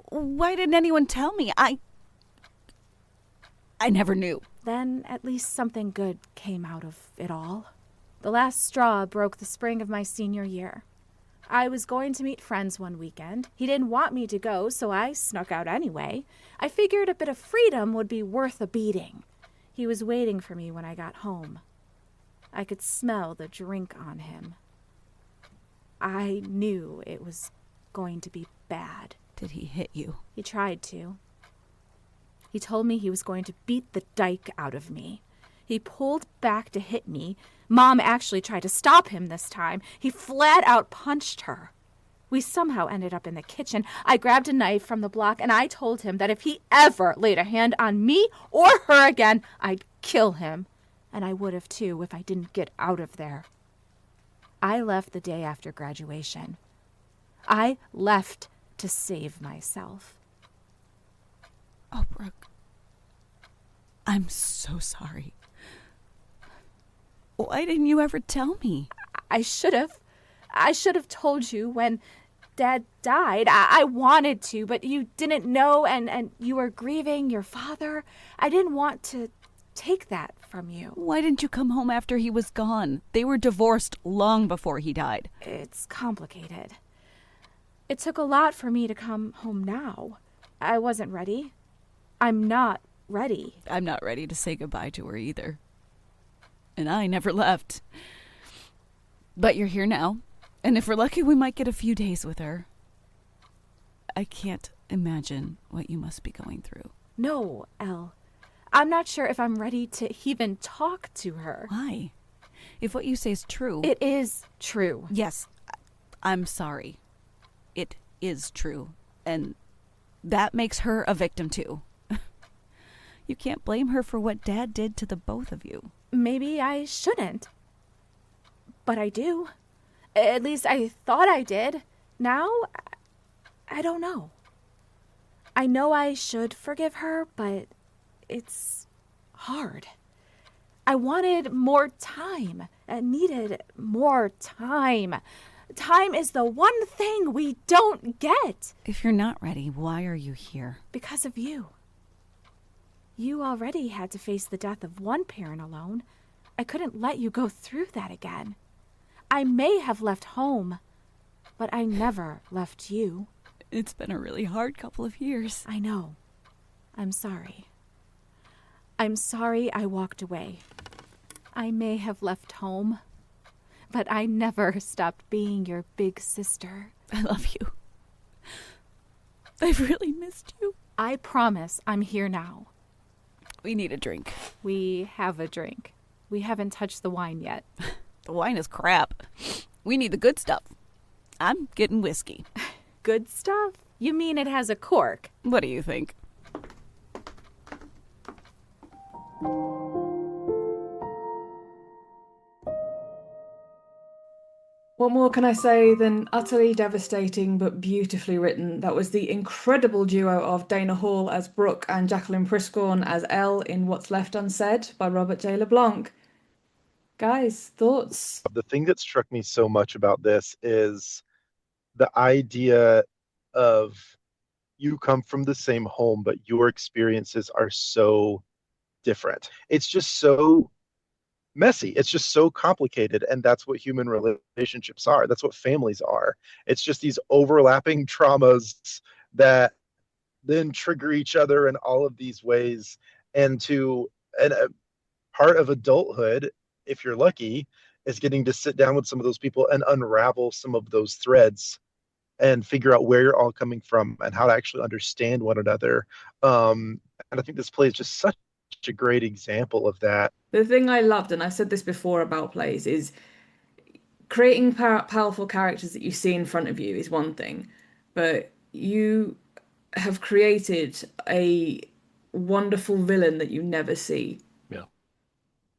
Why didn't anyone tell me? I never knew. Then at least something good came out of it all. The last straw broke the spring of my senior year. I was going to meet friends one weekend. He didn't want me to go, so I snuck out anyway. I figured a bit of freedom would be worth a beating. He was waiting for me when I got home. I could smell the drink on him. I knew it was going to be bad. Did he hit you? He tried to. He told me he was going to beat the dike out of me. He pulled back to hit me. Mom actually tried to stop him this time. He flat out punched her. We somehow ended up in the kitchen. I grabbed a knife from the block and I told him that if he ever laid a hand on me or her again, I'd kill him. And I would have too if I didn't get out of there. I left the day after graduation. I left to save myself. Oh, Brooke. I'm so sorry. Why didn't you ever tell me? I should have. I should have told you when Dad died. I wanted to, but you didn't know, and you were grieving your father. I didn't want to take that from you. Why didn't you come home after he was gone? They were divorced long before he died. It's complicated. It took a lot for me to come home now. I wasn't ready. I'm not ready. I'm not ready to say goodbye to her either. And I never left. But you're here now, and if we're lucky, we might get a few days with her. I can't imagine what you must be going through. No, Elle. I'm not sure if I'm ready to even talk to her. Why? If what you say is true... It is true. Yes, I'm sorry. It is true. And that makes her a victim too. You can't blame her for what Dad did to the both of you. Maybe I shouldn't. But I do. At least I thought I did. Now, I don't know. I know I should forgive her, but it's hard. I wanted more time. I needed more time. Time is the one thing we don't get. If you're not ready, why are you here? Because of you. You already had to face the death of one parent alone. I couldn't let you go through that again. I may have left home, but I never left you. It's been a really hard couple of years. I know. I'm sorry. I'm sorry I walked away. I may have left home, but I never stopped being your big sister. I love you. I've really missed you. I promise I'm here now. We need a drink. We have a drink. We haven't touched the wine yet. The wine is crap. We need the good stuff. I'm getting whiskey. Good stuff? You mean it has a cork? What do you think? What more can I say than utterly devastating but beautifully written? That was the incredible duo of Dana Hall as Brooke and Jacqueline Priscorn as Elle in What's Left Unsaid by Robert J. LeBlanc. Guys, thoughts? The thing that struck me so much about this is the idea of you come from the same home, but your experiences are so different. It's just so messy. It's just so complicated. And that's what human relationships are. That's what families are. It's just these overlapping traumas that then trigger each other in all of these ways. And a part of adulthood, if you're lucky, is getting to sit down with some of those people and unravel some of those threads and figure out where you're all coming from and how to actually understand one another. And I think this play is just such a great example of that. The thing I loved, and I've said this before about plays, is creating powerful characters that you see in front of you is one thing, but you have created a wonderful villain that you never see. Yeah.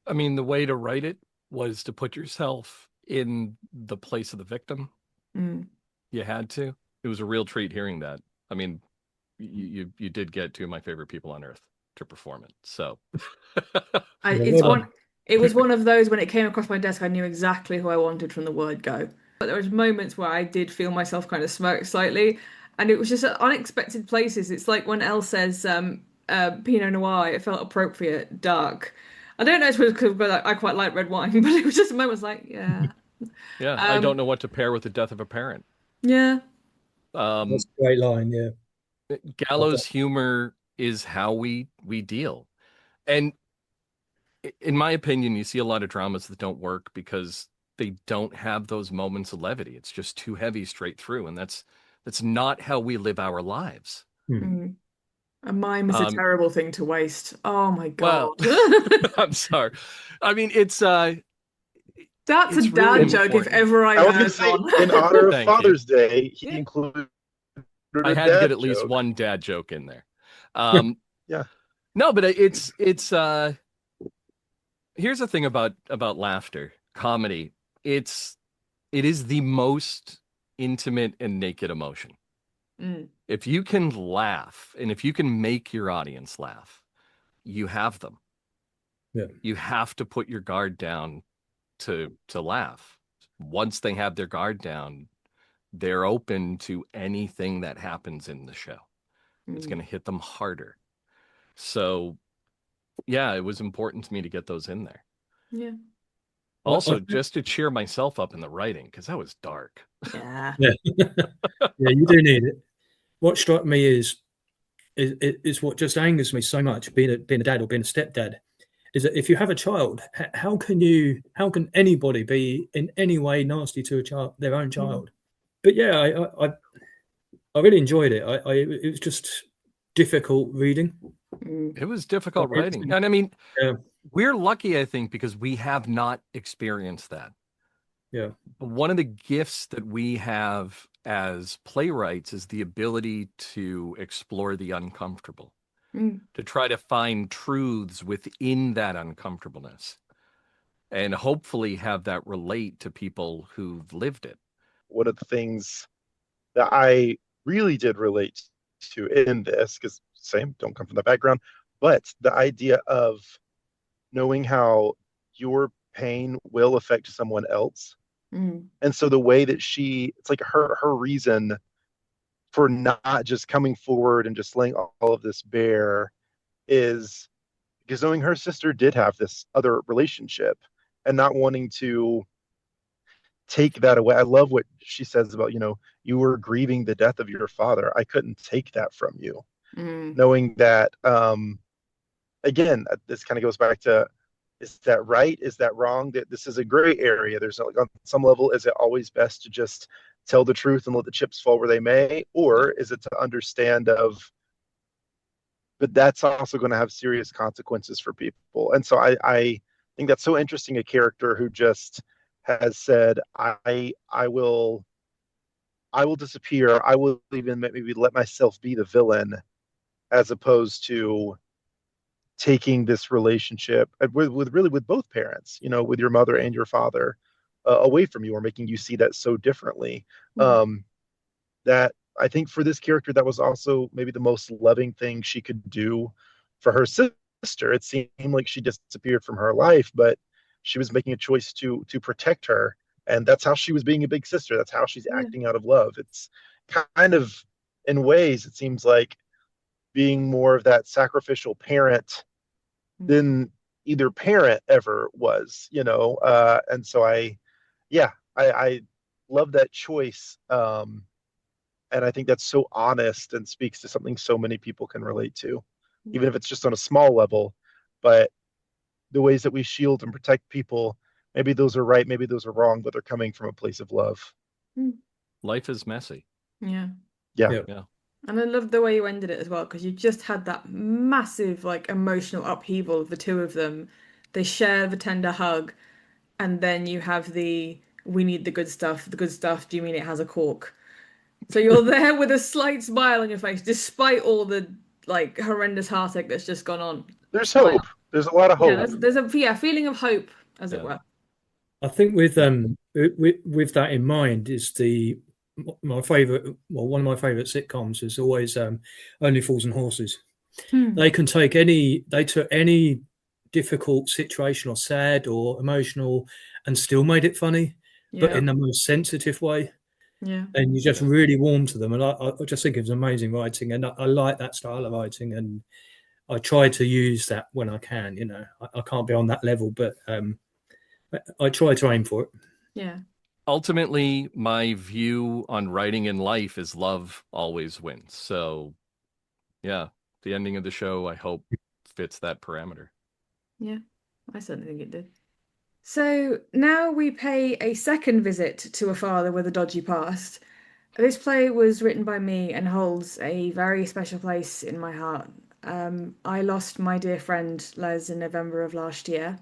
I mean, the way to write it was to put yourself in the place of the victim. Mm. You had to. It was a real treat hearing that. I mean, you did get two of my favorite people on earth to perform it. So it was one of those, when it came across my desk, I knew exactly who I wanted from the word go. But there was moments where I did feel myself kind of smirk slightly, and it was just at unexpected places. It's like when Elle says Pinot Noir, it felt appropriate, dark. I don't know if it was because I quite like red wine, but it was just a moment. I was like, yeah, Yeah, I don't know what to pair with the death of a parent. Yeah. That's a great line. Yeah. Gallows humor is how we deal. And in my opinion, you see a lot of dramas that don't work because they don't have those moments of levity. It's just too heavy straight through, and that's not how we live our lives. Mm. A mime is a terrible thing to waste. Oh my Well, God. I'm sorry. I mean, it's That's it's a dad really joke if important. ever I I was going heard to say, one. in honor of Thank you. Father's Day, he Yeah. included I a had to dad get at least joke. one dad joke in there. Yeah. No, but it's here's the thing about laughter, comedy. It is the most intimate and naked emotion. Mm. If you can laugh and if you can make your audience laugh, you have them. Yeah. You have to put your guard down to laugh. Once they have their guard down, they're open to anything that happens in the show. It's going to hit them harder. So, yeah, it was important to me to get those in there. Yeah. Also, just to cheer myself up in the writing, because that was dark. Yeah. Yeah. Yeah, you do need it. What struck me is what just angers me so much, being a dad or being a stepdad, is that if you have a child, how can anybody be in any way nasty to their own child? But yeah, I really enjoyed it. It was just difficult reading. It was difficult writing. And I mean, we're lucky, I think, because we have not experienced that. Yeah. But one of the gifts that we have as playwrights is the ability to explore the uncomfortable, to try to find truths within that uncomfortableness, and hopefully have that relate to people who've lived it. One of the things that I really did relate to in this, because same, don't come from that background, but the idea of knowing how your pain will affect someone else. And so the way that it's like her reason for not just coming forward and just laying all of this bare is because knowing her sister did have this other relationship and not wanting to take that away. I love what she says about, you were grieving the death of your father. I couldn't take that from you. Knowing that, again, this kind of goes back to, is that right? Is that wrong? That this is a gray area. There's like, on some level, is it always best to just tell the truth and let the chips fall where they may? Or is it to understand but that's also going to have serious consequences for people. And so I think that's so interesting, a character who just has said, I will disappear. I will even maybe let myself be the villain, as opposed to taking this relationship with both parents, with your mother and your father, away from you, or making you see that so differently. That I think for this character, that was also maybe the most loving thing she could do for her sister. It seemed like she disappeared from her life, but she was making a choice to protect her. And that's how she was being a big sister. That's how she's acting out of love. It's kind of, in ways, it seems like being more of that sacrificial parent than either parent ever was, and so I love that choice. And I think that's so honest and speaks to something so many people can relate to, even if it's just on a small level. But the ways that we shield and protect people, maybe those are right, maybe those are wrong, but they're coming from a place of love. Life is messy. Yeah. And I love the way you ended it as well, because you just had that massive, emotional upheaval of the two of them. They share the tender hug, and then you have we need the good stuff. The good stuff, do you mean it has a cork? So you're there with a slight smile on your face, despite all the, horrendous heartache that's just gone on. There's hope. There's a lot of hope. Yeah, there's a feeling of hope, as it were. I think with that in mind is my favorite. Well, one of my favorite sitcoms is always Only Fools and Horses. They took any difficult situation or sad or emotional and still made it funny, but in the most sensitive way. Yeah. And you just really warm to them. And I just think it was amazing writing, and I like that style of writing, and I try to use that when I can. I can't be on that level, but I try to aim for it. Yeah. ultimately, my view on writing in life is love always wins. So, yeah, the ending of the show, I hope, fits that parameter. Yeah, I certainly think it did. So now we pay a second visit to a father with a dodgy past. This play was written by me and holds a very special place in my heart. I lost my dear friend Les in November of last year.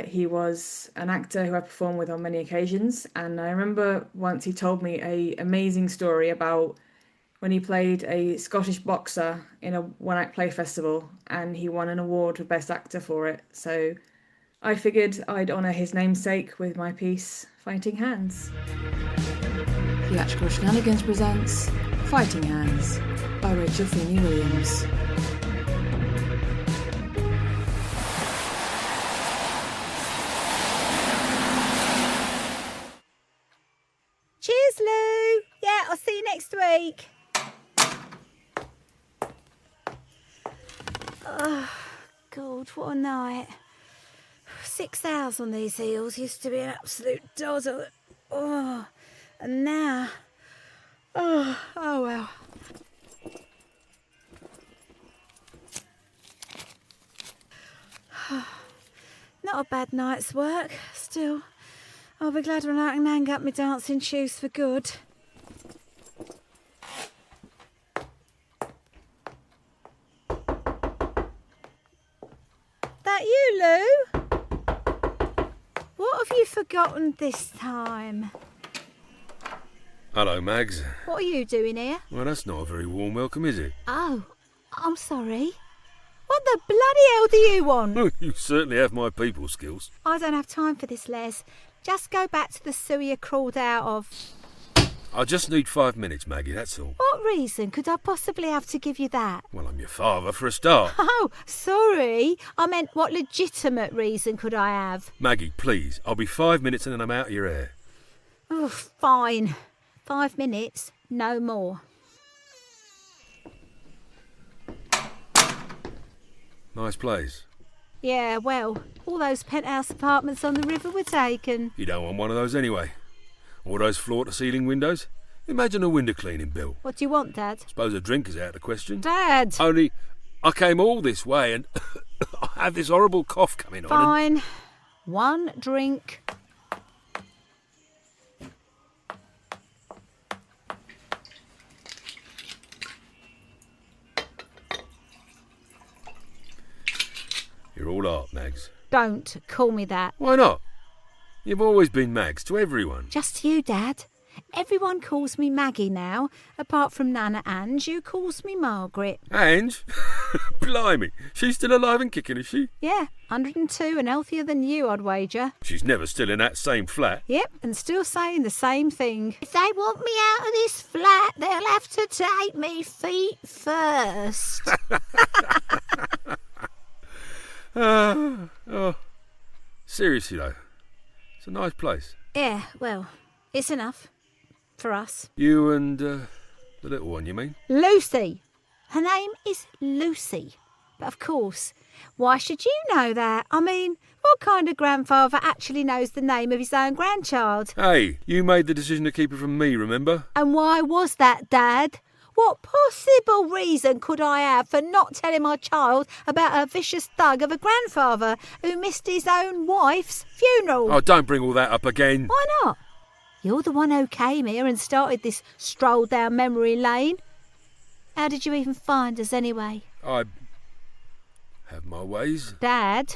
He was an actor who I performed with on many occasions, and I remember once he told me an amazing story about when he played a Scottish boxer in a one-act play festival, and he won an award for Best Actor for it. So I figured I'd honour his namesake with my piece, Fighting Hands. Theatrical Shenanigans presents Fighting Hands by Rachel Feeney Williams. Cheers, Lou. Yeah, I'll see you next week. Oh, God, what a night. 6 hours on these heels used to be an absolute doddle. Oh, and now... Oh well. Not a bad night's work. Still, I'll be glad when I can hang up my dancing shoes for good. That you, Lou? What have you forgotten this time? Hello, Mags. What are you doing here? Well, that's not a very warm welcome, is it? Oh, I'm sorry. What the bloody hell do you want? You certainly have my people skills. I don't have time for this, Les. Just go back to the sewer you crawled out of. I just need 5 minutes, Maggie, that's all. What reason could I possibly have to give you that? Well, I'm your father for a start. Oh, sorry. I meant what legitimate reason could I have? Maggie, please. I'll be 5 minutes and then I'm out of your hair. Oh, fine. 5 minutes, no more. Nice place. Yeah, well, all those penthouse apartments on the river were taken. You don't want one of those anyway. All those floor-to-ceiling windows. Imagine a window cleaning bill. What do you want, Dad? Suppose a drink is out of the question. Dad! Only, I came all this way and I have this horrible cough coming on. Fine. One drink. You're all art, Mags. Don't call me that. Why not? You've always been Mags to everyone. Just you, Dad. Everyone calls me Maggie now. Apart from Nana Ange, who calls me Margaret. Ange? Blimey, she's still alive and kicking, is she? Yeah, 102 and healthier than you, I'd wager. She's never still in that same flat. Yep, and still saying the same thing. If they want me out of this flat, they'll have to take me feet first. Oh, seriously though, it's a nice place. Yeah, well, it's enough. For us. You and the little one, you mean? Lucy. Her name is Lucy. But of course, why should you know that? I mean, what kind of grandfather actually knows the name of his own grandchild? Hey, you made the decision to keep it from me, remember? And why was that, Dad? What possible reason could I have for not telling my child about a vicious thug of a grandfather who missed his own wife's funeral? Oh, don't bring all that up again. Why not? You're the one who came here and started this stroll down memory lane. How did you even find us anyway? I have my ways. Dad?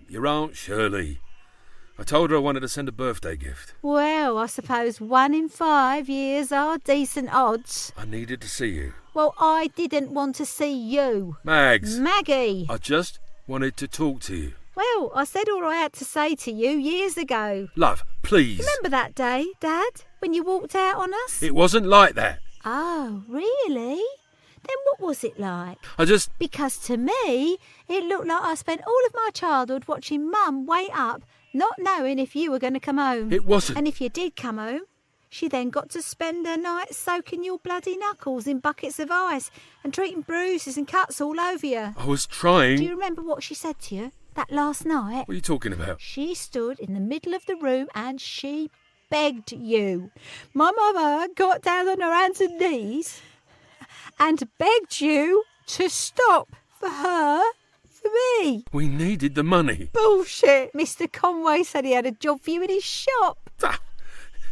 Your Aunt Shirley. I told her I wanted to send a birthday gift. Well, I suppose 1 in 5 years are decent odds. I needed to see you. Well, I didn't want to see you. Mags. Maggie. I just wanted to talk to you. Well, I said all I had to say to you years ago. Love, please. Remember that day, Dad, when you walked out on us? It wasn't like that. Oh, really? Then what was it like? Because to me, it looked like I spent all of my childhood watching Mum wait up, not knowing if you were going to come home. It wasn't. And if you did come home, she then got to spend her night soaking your bloody knuckles in buckets of ice and treating bruises and cuts all over you. I was trying. Do you remember what she said to you that last night? What are you talking about? She stood in the middle of the room and she begged you. My mother got down on her hands and knees and begged you to stop for her, for me. We needed the money. Bullshit. Mr. Conway said he had a job for you in his shop.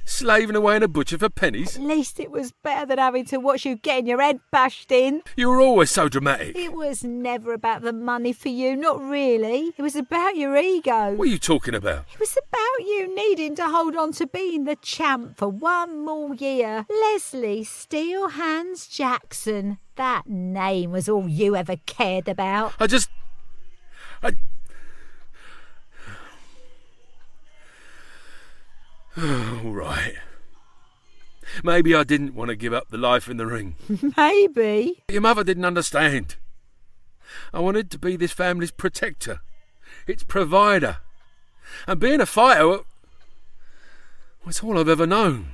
Slaving away in a butcher for pennies. At least it was better than having to watch you getting your head bashed in. You were always so dramatic. It was never about the money for you, not really. It was about your ego. What are you talking about? It was about you needing to hold on to being the champ for one more year. Leslie Steelhands Jackson. That name was all you ever cared about. All right. Maybe I didn't want to give up the life in the ring. Maybe. Your mother didn't understand. I wanted to be this family's protector, its provider. And being a fighter was all I've ever known.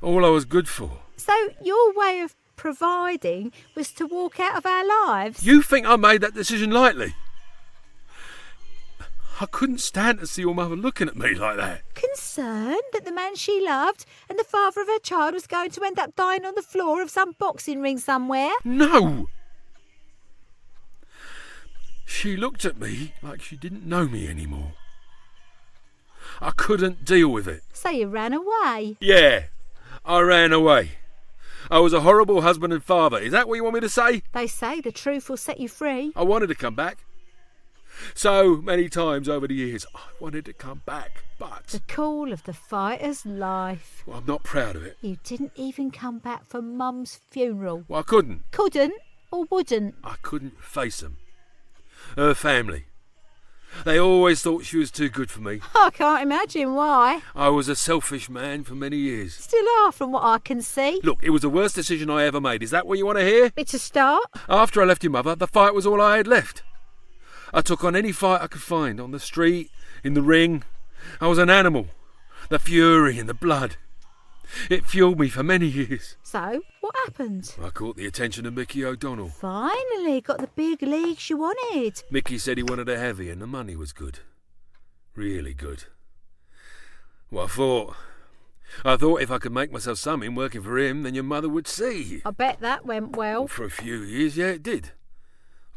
All I was good for. So your way of providing was to walk out of our lives? You think I made that decision lightly? I couldn't stand to see your mother looking at me like that. Concerned that the man she loved and the father of her child was going to end up dying on the floor of some boxing ring somewhere? No! She looked at me like she didn't know me anymore. I couldn't deal with it. So you ran away? Yeah, I ran away. I was a horrible husband and father. Is that what you want me to say? They say the truth will set you free. I wanted to come back. So many times over the years, I wanted to come back, but... The call of the fighter's life. Well, I'm not proud of it. You didn't even come back for Mum's funeral. Well, I couldn't. Couldn't or wouldn't? I couldn't face them. Her family. They always thought she was too good for me. I can't imagine why. I was a selfish man for many years. Still are, from what I can see. Look, it was the worst decision I ever made. Is that what you want to hear? It's a start. After I left your mother, the fight was all I had left. I took on any fight I could find, on the street, in the ring. I was an animal. The fury and the blood. It fueled me for many years. So, what happened? I caught the attention of Mickey O'Donnell. Finally got the big leagues you wanted. Mickey said he wanted a heavy and the money was good. Really good. Well, I thought if I could make myself something working for him, then your mother would see. I bet that went well. For a few years, yeah, it did.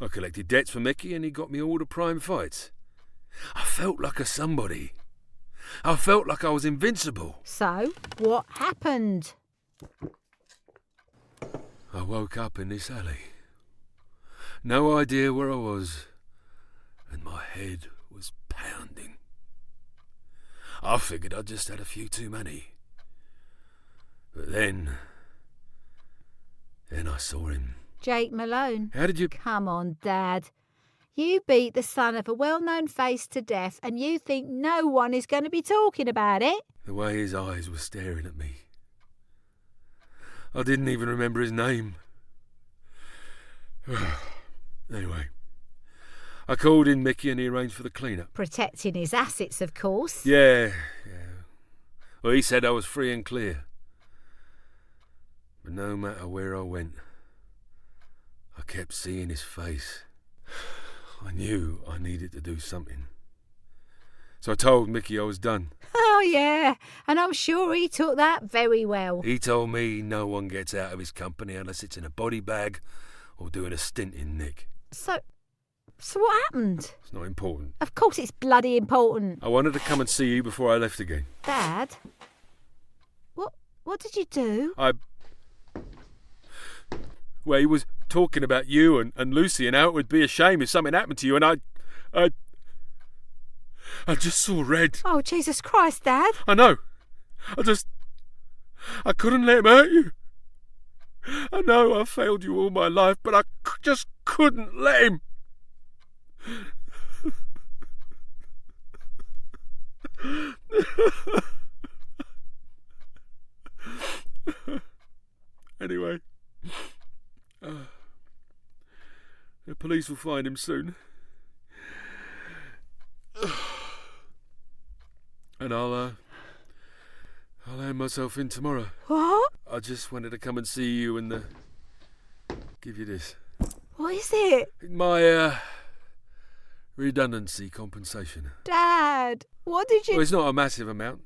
I collected debts for Mickey and he got me all the prime fights. I felt like a somebody. I felt like I was invincible. So, what happened? I woke up in this alley. No idea where I was, and my head was pounding. I figured I'd just had a few too many. But then I saw him. Jake Malone. How did you... Come on, Dad. You beat the son of a well-known face to death and you think no one is going to be talking about it? The way his eyes were staring at me. I didn't even remember his name. Anyway, I called in Mickey and he arranged for the clean-up. Protecting his assets, of course. Yeah. Well, he said I was free and clear. But no matter where I went, I kept seeing his face. I knew I needed to do something. So I told Mickey I was done. Oh, yeah, and I'm sure he took that very well. He told me no one gets out of his company unless it's in a body bag or doing a stint in Nick. So what happened? It's not important. Of course it's bloody important. I wanted to come and see you before I left again. Dad? What did you do? Well, he was talking about you and Lucy and how it would be a shame if something happened to you, and I just saw red. Oh, Jesus Christ, Dad. I know. I couldn't let him hurt you. I know I failed you all my life, but I just couldn't let him. Anyway, the police will find him soon. And I'll hand myself in tomorrow. What? I just wanted to come and see you and give you this. What is it? My redundancy compensation. Dad, what did you... Well, it's not a massive amount,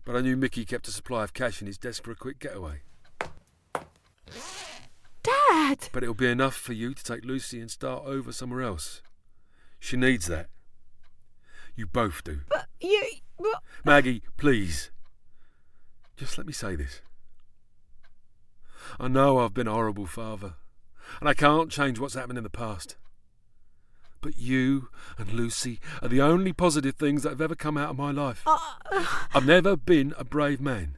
But I knew Mickey kept a supply of cash in his desk for a quick getaway. Dad! But it'll be enough for you to take Lucy and start over somewhere else. She needs that. You both do. But you... Maggie, please. Just let me say this. I know I've been a horrible father, and I can't change what's happened in the past. But you and Lucy are the only positive things that have ever come out of my life. I've never been a brave man.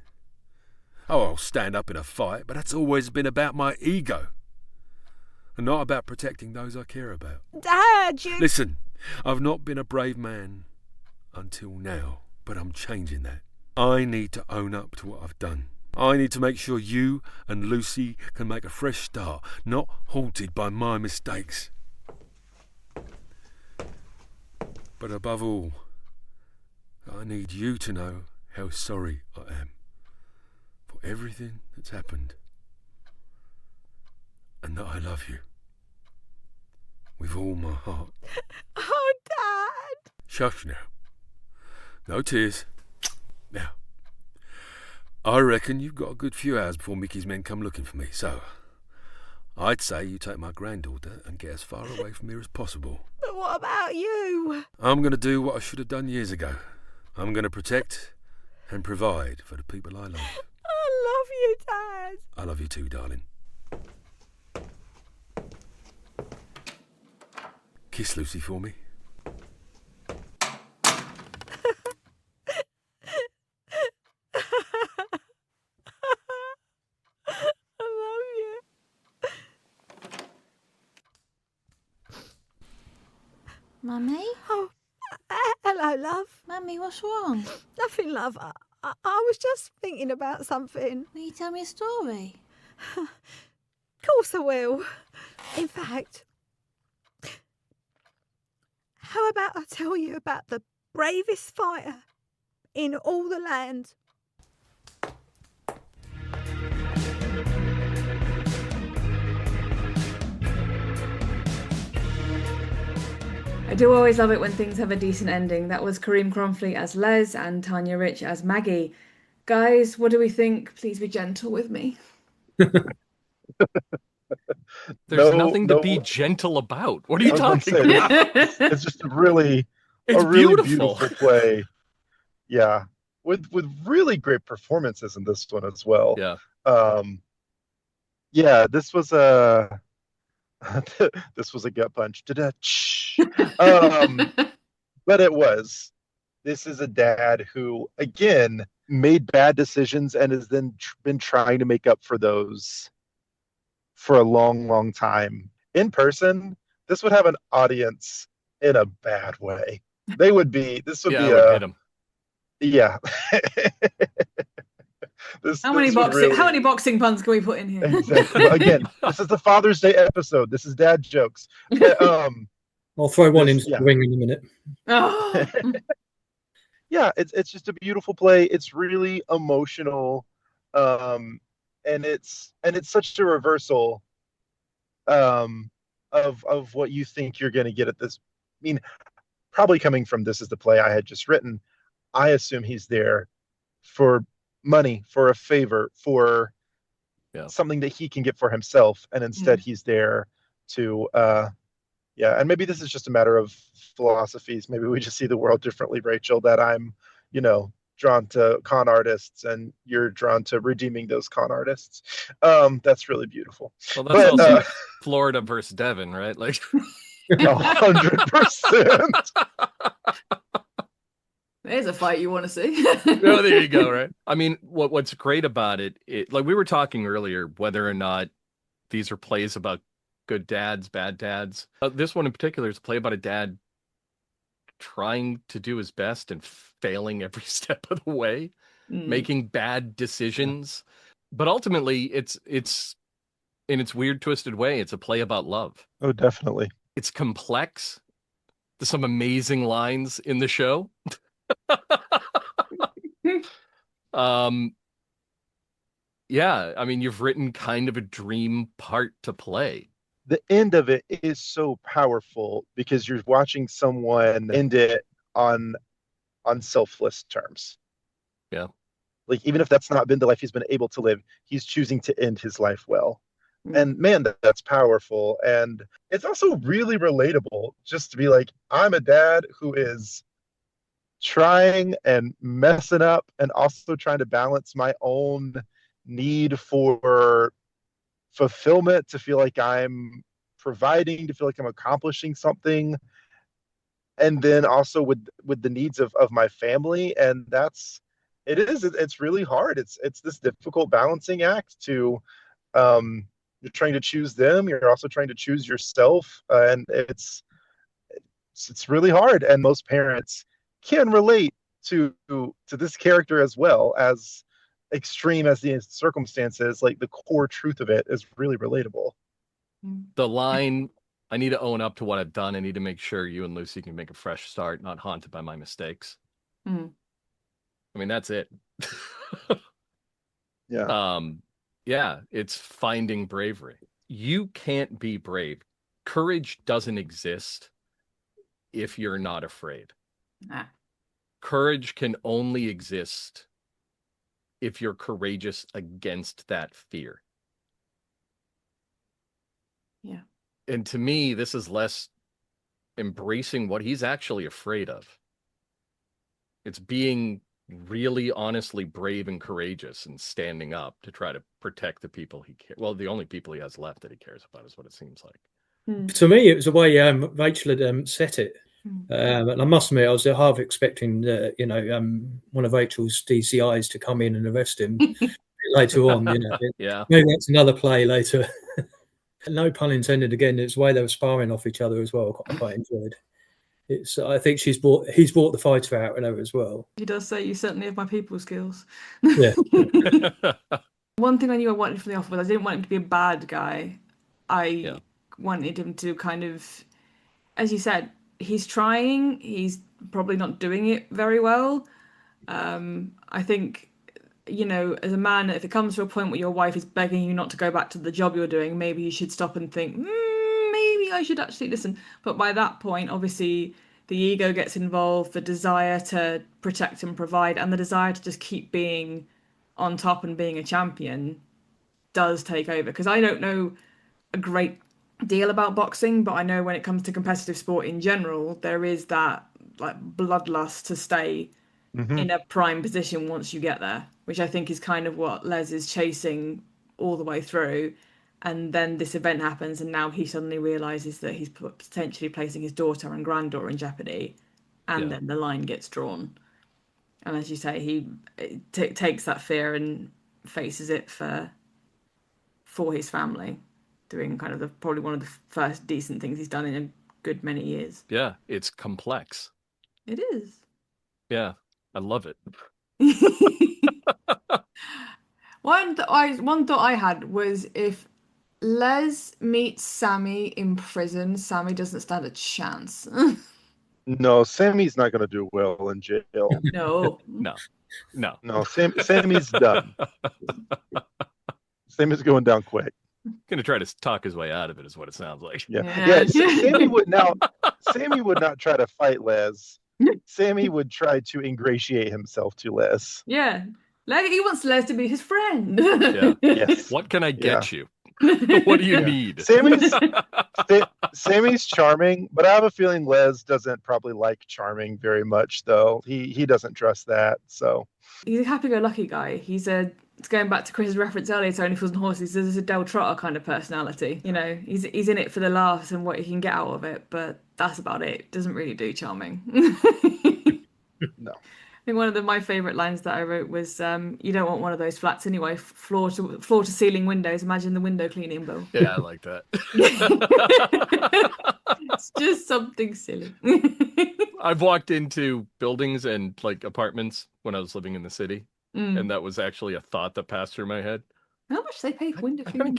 Oh, I'll stand up in a fight, but that's always been about my ego, and not about protecting those I care about. Dad, you... Listen, I've not been a brave man until now, but I'm changing that. I need to own up to what I've done. I need to make sure you and Lucy can make a fresh start, not haunted by my mistakes. But above all, I need you to know how sorry I am for everything that's happened, and that I love you with all my heart. Oh, Dad! Shush now. No tears. Now, I reckon you've got a good few hours before Mickey's men come looking for me, so I'd say you take my granddaughter and get as far away from here as possible. But what about you? I'm going to do what I should have done years ago. I'm going to protect and provide for the people I love. I love you, Dad. I love you too, darling. Kiss Lucy for me. Mummy? Oh, hello, love. Mummy, what's wrong? Nothing, love. I was just thinking about something. Will you tell me a story? Of course I will. In fact, how about I tell you about the bravest fighter in all the land? I do always love it when things have a decent ending. That was Kareem Cronfleet as Les and Tanya Rich as Maggie. Guys, what do we think? Please be gentle with me. There's nothing to be gentle about. What are you talking about? It's just a really beautiful play. Yeah. With really great performances in this one as well. Yeah. Yeah, this was a gut punch. But it was. This is a dad who, again, made bad decisions and has then been trying to make up for those for a long, long time. In person, this would have an audience in a bad way. This would be hit 'em. Yeah. How many boxing puns can we put in here? Exactly. Again, this is the Father's Day episode. This is dad jokes. I'll throw one into the ring in a minute. Oh. Yeah, it's just a beautiful play. It's really emotional, and it's such a reversal of what you think you're going to get at this. I mean, probably coming from this is the play I had just written. I assume he's there for money, for a favor, for something that he can get for himself, and instead he's there to and maybe this is just a matter of philosophies. Maybe we just see the world differently, Rachel, that I'm drawn to con artists and you're drawn to redeeming those con artists. That's really beautiful. Well, that's also Florida versus Devon, right? Like 100%. There's a fight you want to see. Oh, there you go, right? I mean, what's great about it, like we were talking earlier, whether or not these are plays about good dads, bad dads. This one in particular is a play about a dad trying to do his best and failing every step of the way, making bad decisions. But ultimately, it's in its weird, twisted way, it's a play about love. Oh, definitely. It's complex. There's some amazing lines in the show. Yeah, I mean, you've written kind of a dream part to play. The end of it is so powerful because you're watching someone end it on selfless terms. Yeah. Like, even if that's not been the life he's been able to live, he's choosing to end his life well. And man, that's powerful. And it's also really relatable just to be like, I'm a dad who is trying and messing up and also trying to balance my own need for fulfillment, to feel like I'm providing, to feel like I'm accomplishing something, and then also with the needs of my family. And it's really hard. It's this difficult balancing act to you're trying to choose them, you're also trying to choose yourself, and it's really hard. And most parents can relate to this character, as well as extreme as the circumstances. Like, the core truth of it is really relatable. The line, I need to own up to what I've done. I need to make sure you and Lucy can make a fresh start, not haunted by my mistakes. Mm. I mean, that's it. Yeah. Yeah, it's finding bravery. You can't be brave. Courage doesn't exist if you're not afraid. Ah. Courage can only exist if you're courageous against that fear. Yeah. And to me, this is less embracing what he's actually afraid of. It's being really honestly brave and courageous and standing up to try to protect the people he cares. Well, the only people he has left that he cares about is what it seems like. To me, it was the way Rachel had set it. And I must admit, I was half expecting, one of Rachel's DCIs to come in and arrest him later on. Yeah. Maybe that's another play later. No pun intended. Again, it's the way they were sparring off each other as well. I quite enjoyed. I think he's brought the fighter out in her as well. He does say, you certainly have my people skills. Yeah. One thing I knew I wanted from the offer was I didn't want him to be a bad guy. I wanted him to kind of, as you said, he's trying. He's probably not doing it very well. I think, as a man, if it comes to a point where your wife is begging you not to go back to the job you're doing, maybe you should stop and think, maybe I should actually listen. But by that point, obviously, the ego gets involved, the desire to protect and provide, and the desire to just keep being on top and being a champion does take over. Because I don't know a great deal about boxing, but I know when it comes to competitive sport in general, there is that like bloodlust to stay in a prime position once you get there, which I think is kind of what Les is chasing all the way through. And then this event happens, and now he suddenly realizes that he's potentially placing his daughter and granddaughter in jeopardy, and then the line gets drawn. And as you say, he takes that fear and faces it for his family, doing kind of probably one of the first decent things he's done in a good many years. Yeah, it's complex. It is. Yeah, I love it. One thought I had was, if Les meets Sammy in prison, Sammy doesn't stand a chance. No, Sammy's not going to do well in jail. No. Sammy's done. Sammy's going down quick. Gonna try to talk his way out of it, is what it sounds like. Yeah. Sammy would not try to fight Les. Sammy would try to ingratiate himself to Les. Yeah. He wants Les to be his friend. Yeah. Yes. What can I get you? What do you need? Sammy's charming, but I have a feeling Les doesn't probably like charming very much, though. He doesn't trust that. So he's a happy-go-lucky guy. It's going back to Chris's reference earlier to Only Fools and Horses. There's a Del Trotter kind of personality. He's in it for the laughs and what he can get out of it, but that's about it. Doesn't really do charming. No. I think one of my favourite lines that I wrote was, you don't want one of those flats anyway, floor to ceiling windows. Imagine the window cleaning bill. Yeah, I like that. It's just something silly. I've walked into buildings and like apartments when I was living in the city, and that was actually a thought that passed through my head. How much do they pay for window cleaning?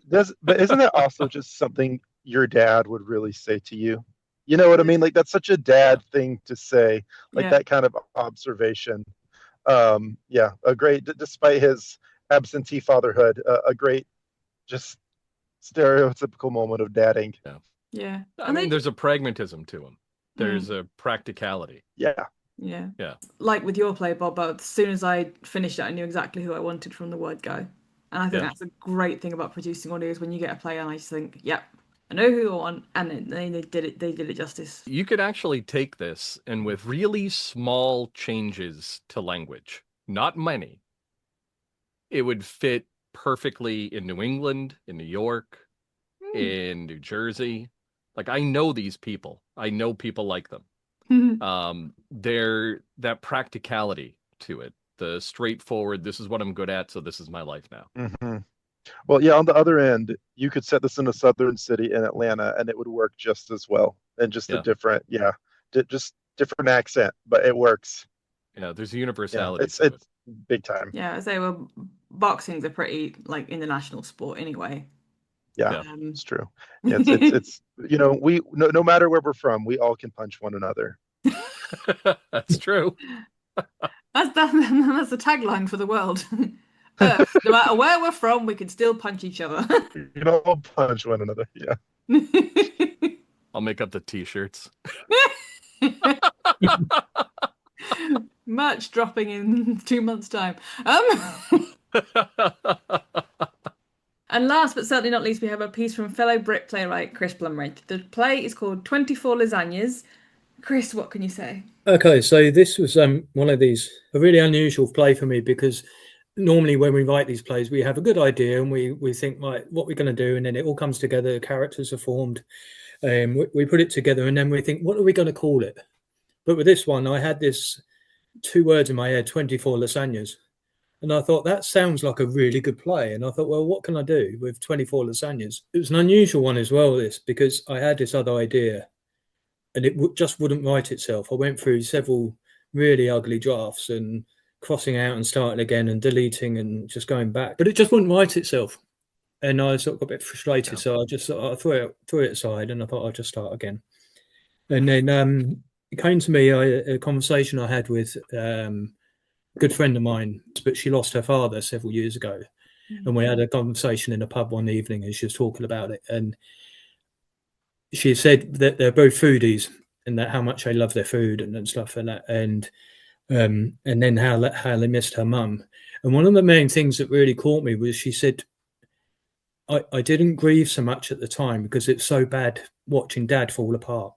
But isn't that also just something your dad would really say to you? You know what I mean? Like, that's such a dad thing to say, like that kind of observation. A great, despite his absentee fatherhood, a great, just stereotypical moment of dadding. Yeah. I mean, there's a pragmatism to him. There's a practicality. Yeah. Yeah. Yeah. Like with your play, Bob, but as soon as I finished it, I knew exactly who I wanted from the word go. And I think that's a great thing about producing audio is when you get a play and I just think, yep, I know who I want, and they did it justice. You could actually take this and with really small changes to language, not many, it would fit perfectly in New England, in New York, in New Jersey. Like, I know these people. I know people like them. They're that practicality to it, the straightforward, this is what I'm good at, so this is my life now. Mm-hmm. Well, yeah, on the other end, you could set this in a southern city in Atlanta and it would work just as well. And just a different, just different accent, but it works. Yeah, there's a universality it's to it. big time. Yeah, I say, well, boxing's a pretty, like, international sport anyway. Yeah, it's true. Yeah, it's you know, we no matter where we're from, we all can punch one another. That's true. That's the tagline for the world. No matter where we're from, we can still punch each other. You can all punch one another. Yeah. I'll make up the t-shirts. Merch dropping in 2 months' time. And last but certainly not least, we have a piece from fellow Brit playwright Chris Blumridge. The play is called 24 Lasagnas. Chris, what can you say? Okay, so this was one of these, a really unusual play for me, because normally when we write these plays, we have a good idea and we think, right, what we're going to do, and then it all comes together, the characters are formed, we put it together, and then we think, what are we going to call it? But with this one, I had this 2 words in my head, 24 lasagnas. And I thought, that sounds like a really good play. And I thought, well, what can I do with 24 lasagnas? It was an unusual one as well, this, because I had this other idea and it just wouldn't write itself. I went through several really ugly drafts and crossing out and starting again and deleting and just going back. But it just wouldn't write itself. And I sort of got a bit frustrated. Yeah. So I just I threw it aside and I thought I'll just start again. And then it came to me, a conversation I had with a good friend of mine, but she lost her father several years ago. And we had a conversation in a pub one evening and she was talking about it. And she said that they're both foodies and that how much they love their food and stuff like that. And then how they missed her mum. And one of the main things that really caught me was she said, I didn't grieve so much at the time because it's so bad watching Dad fall apart.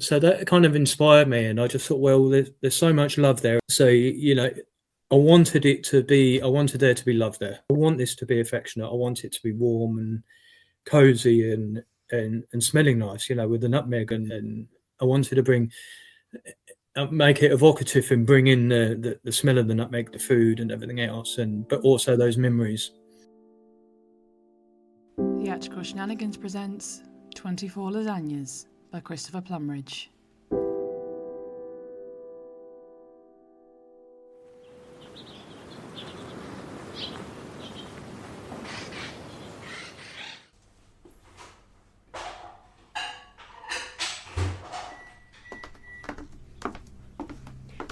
So that kind of inspired me, and I just thought, well, there's so much love there. So, you know, I wanted there to be love there. I want this to be affectionate. I want it to be warm and cozy and smelling nice, you know, with the nutmeg. And I wanted to make it evocative and bring in the smell of the nutmeg, the food and everything else, but also those memories. Theatrical Shenanigans presents 24 Lasagnas by Christopher Plumridge.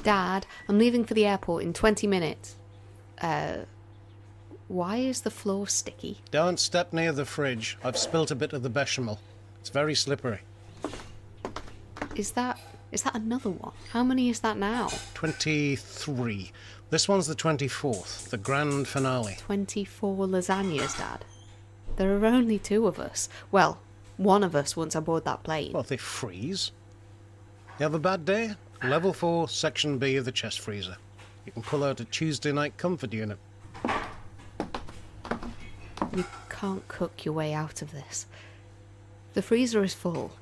Dad, I'm leaving for the airport in 20 minutes. Why is the floor sticky? Don't step near the fridge. I've spilt a bit of the bechamel. It's very slippery. Is that another one? How many is that now? 23. This one's the 24th, the grand finale. 24 lasagnas, Dad. There are only 2 of us. Well, one of us once aboard that plane. Well, they freeze. You have a bad day? Level 4, Section B of the chest freezer. You can pull out a Tuesday night comfort unit. You can't cook your way out of this. The freezer is full.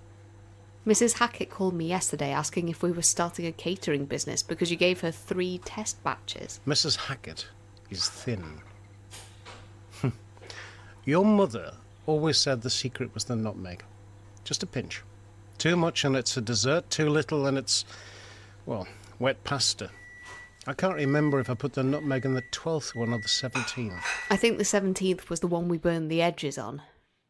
Mrs. Hackett called me yesterday asking if we were starting a catering business because you gave her 3 test batches. Mrs. Hackett is thin. Your mother always said the secret was the nutmeg. Just a pinch. Too much and it's a dessert, too little and it's, well, wet pasta. I can't remember if I put the nutmeg in the 12th one or the 17th. I think the 17th was the one we burned the edges on.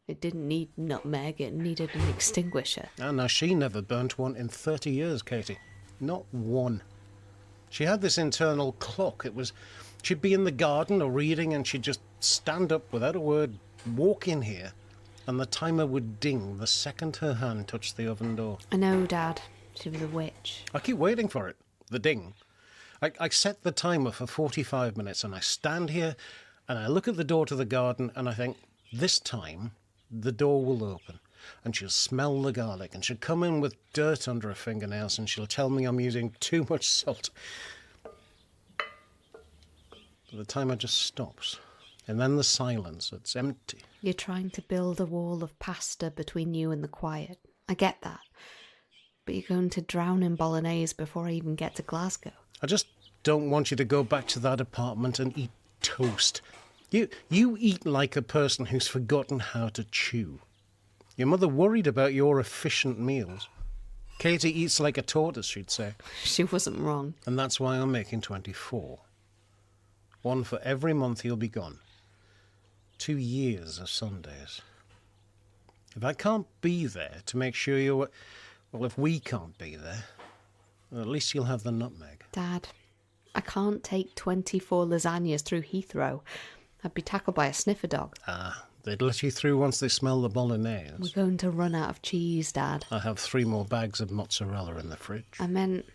It didn't need nutmeg, it needed an extinguisher. Ah, now she never burnt one in 30 years, Katie. Not one. She had this internal clock. She'd be in the garden or reading and she'd just stand up without a word, walk in here, and the timer would ding the second her hand touched the oven door. I know, Dad. She was a witch. I keep waiting for it. The ding. I set the timer for 45 minutes and I stand here and I look at the door to the garden and I think, this time the door will open and she'll smell the garlic and she'll come in with dirt under her fingernails and she'll tell me I'm using too much salt. The timer just stops. And then the silence. It's empty. You're trying to build a wall of pasta between you and the quiet. I get that. But you're going to drown in bolognese before I even get to Glasgow. I just don't want you to go back to that apartment and eat toast. You eat like a person who's forgotten how to chew. Your mother worried about your efficient meals. Katie eats like a tortoise, she'd say. She wasn't wrong. And that's why I'm making 24. One for every month he'll be gone. 2 years of Sundays. If I can't be there to make sure you're... Well, if we can't be there, well, at least you'll have the nutmeg. Dad, I can't take 24 lasagnas through Heathrow. I'd be tackled by a sniffer dog. Ah, they'd let you through once they smell the bolognese. We're going to run out of cheese, Dad. I have 3 more bags of mozzarella in the fridge. I meant...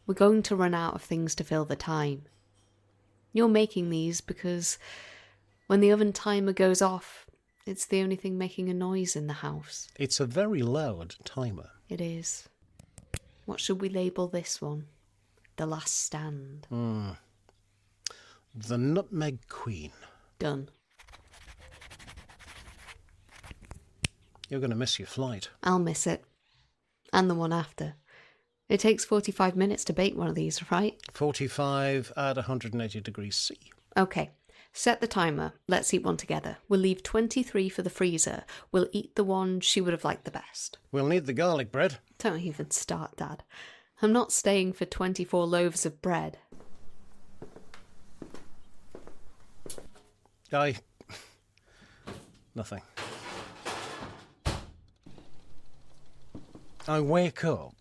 We're going to run out of things to fill the time. You're making these because when the oven timer goes off, it's the only thing making a noise in the house. It's a very loud timer. It is. What should we label this one? The Last Stand. The Nutmeg Queen. Done. You're going to miss your flight. I'll miss it. And the one after. It takes 45 minutes to bake one of these, right? 45 at 180 degrees C. Okay. Set the timer. Let's eat one together. We'll leave 23 for the freezer. We'll eat the one she would have liked the best. We'll need the garlic bread. Don't even start, Dad. I'm not staying for 24 loaves of bread. Nothing. I wake up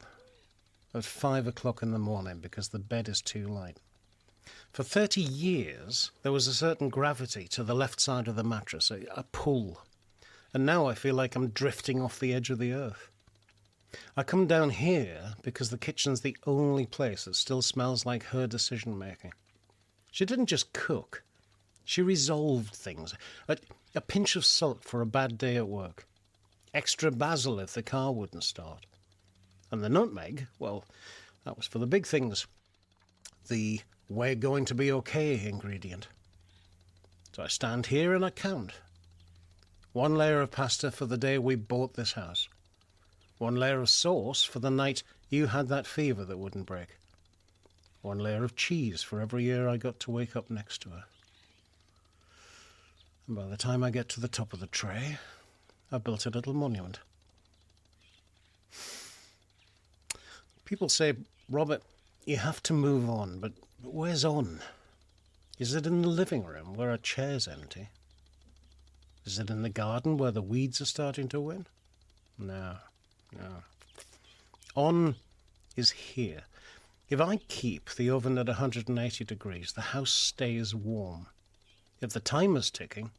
at 5 o'clock in the morning because the bed is too light. For 30 years, there was a certain gravity to the left side of the mattress, a pull. And now I feel like I'm drifting off the edge of the earth. I come down here because the kitchen's the only place that still smells like her decision-making. She didn't just cook. She resolved things. A pinch of salt for a bad day at work. Extra basil if the car wouldn't start. And the nutmeg, well, that was for the big things. The we're going to be okay ingredient. So I stand here and I count. 1 layer of pasta for the day we bought this house. 1 layer of sauce for the night you had that fever that wouldn't break. 1 layer of cheese for every year I got to wake up next to her. And by the time I get to the top of the tray, I've built a little monument. People say, Robert, you have to move on, but where's on? Is it in the living room where a chair's empty? Is it in the garden where the weeds are starting to win? No. On is here. If I keep the oven at 180 degrees, the house stays warm. If the timer's ticking,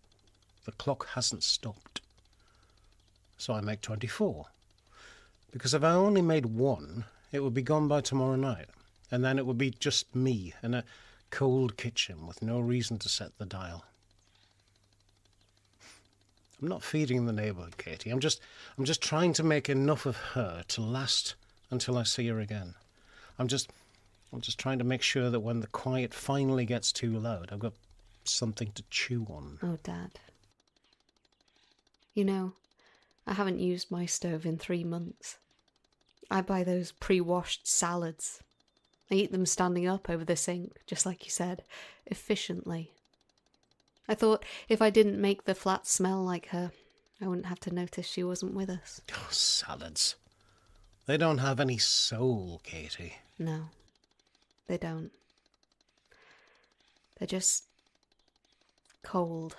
the clock hasn't stopped. So I make 24. Because if I only made 1, it would be gone by tomorrow night. And then it would be just me in a cold kitchen with no reason to set the dial. I'm not feeding the neighbourhood, Katie. I'm just trying to make enough of her to last until I see her again. I'm just trying to make sure that when the quiet finally gets too loud, I've got something to chew on. Oh, Dad. You know, I haven't used my stove in 3 months. I buy those pre-washed salads. I eat them standing up over the sink, just like you said, efficiently. I thought if I didn't make the flat smell like her, I wouldn't have to notice she wasn't with us. Oh, salads. They don't have any soul, Katie. No, they don't. They're just cold.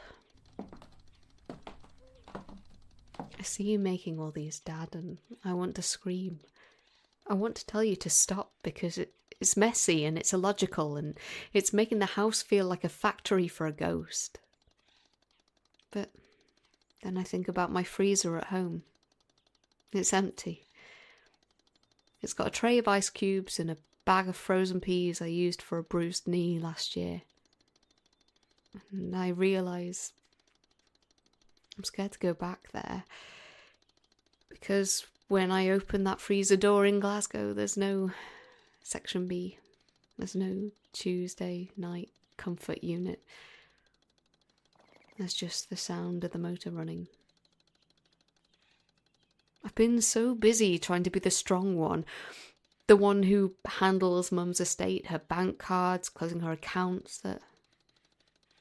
I see you making all these, Dad, and I want to scream. I want to tell you to stop because it's messy and it's illogical and it's making the house feel like a factory for a ghost. But then I think about my freezer at home. It's empty. It's got a tray of ice cubes and a bag of frozen peas I used for a bruised knee last year. And I realise I'm scared to go back there. Because when I open that freezer door in Glasgow, there's no Section B. There's no Tuesday night comfort unit. There's just the sound of the motor running. I've been so busy trying to be the strong one, the one who handles Mum's estate, her bank cards, closing her accounts, that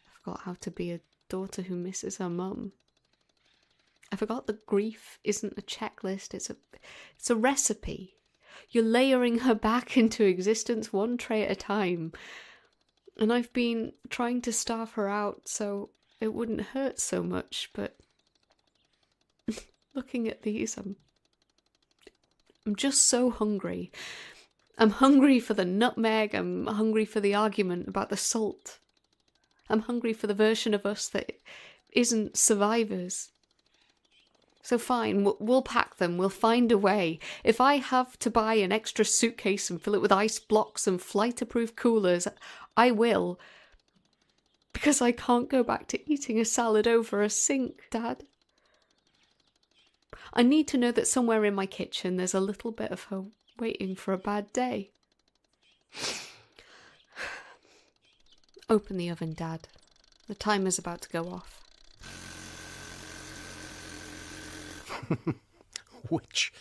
I forgot how to be a daughter who misses her mum. I forgot that grief isn't a checklist, it's a recipe. You're layering her back into existence one tray at a time. And I've been trying to starve her out so it wouldn't hurt so much, but looking at these, I'm just so hungry. I'm hungry for the nutmeg, I'm hungry for the argument about the salt. I'm hungry for the version of us that isn't survivors. So fine, we'll pack them, we'll find a way. If I have to buy an extra suitcase and fill it with ice blocks and flight-approved coolers, I will. Because I can't go back to eating a salad over a sink, Dad. I need to know that somewhere in my kitchen there's a little bit of her waiting for a bad day. Open the oven, Dad. The timer's about to go off. Which?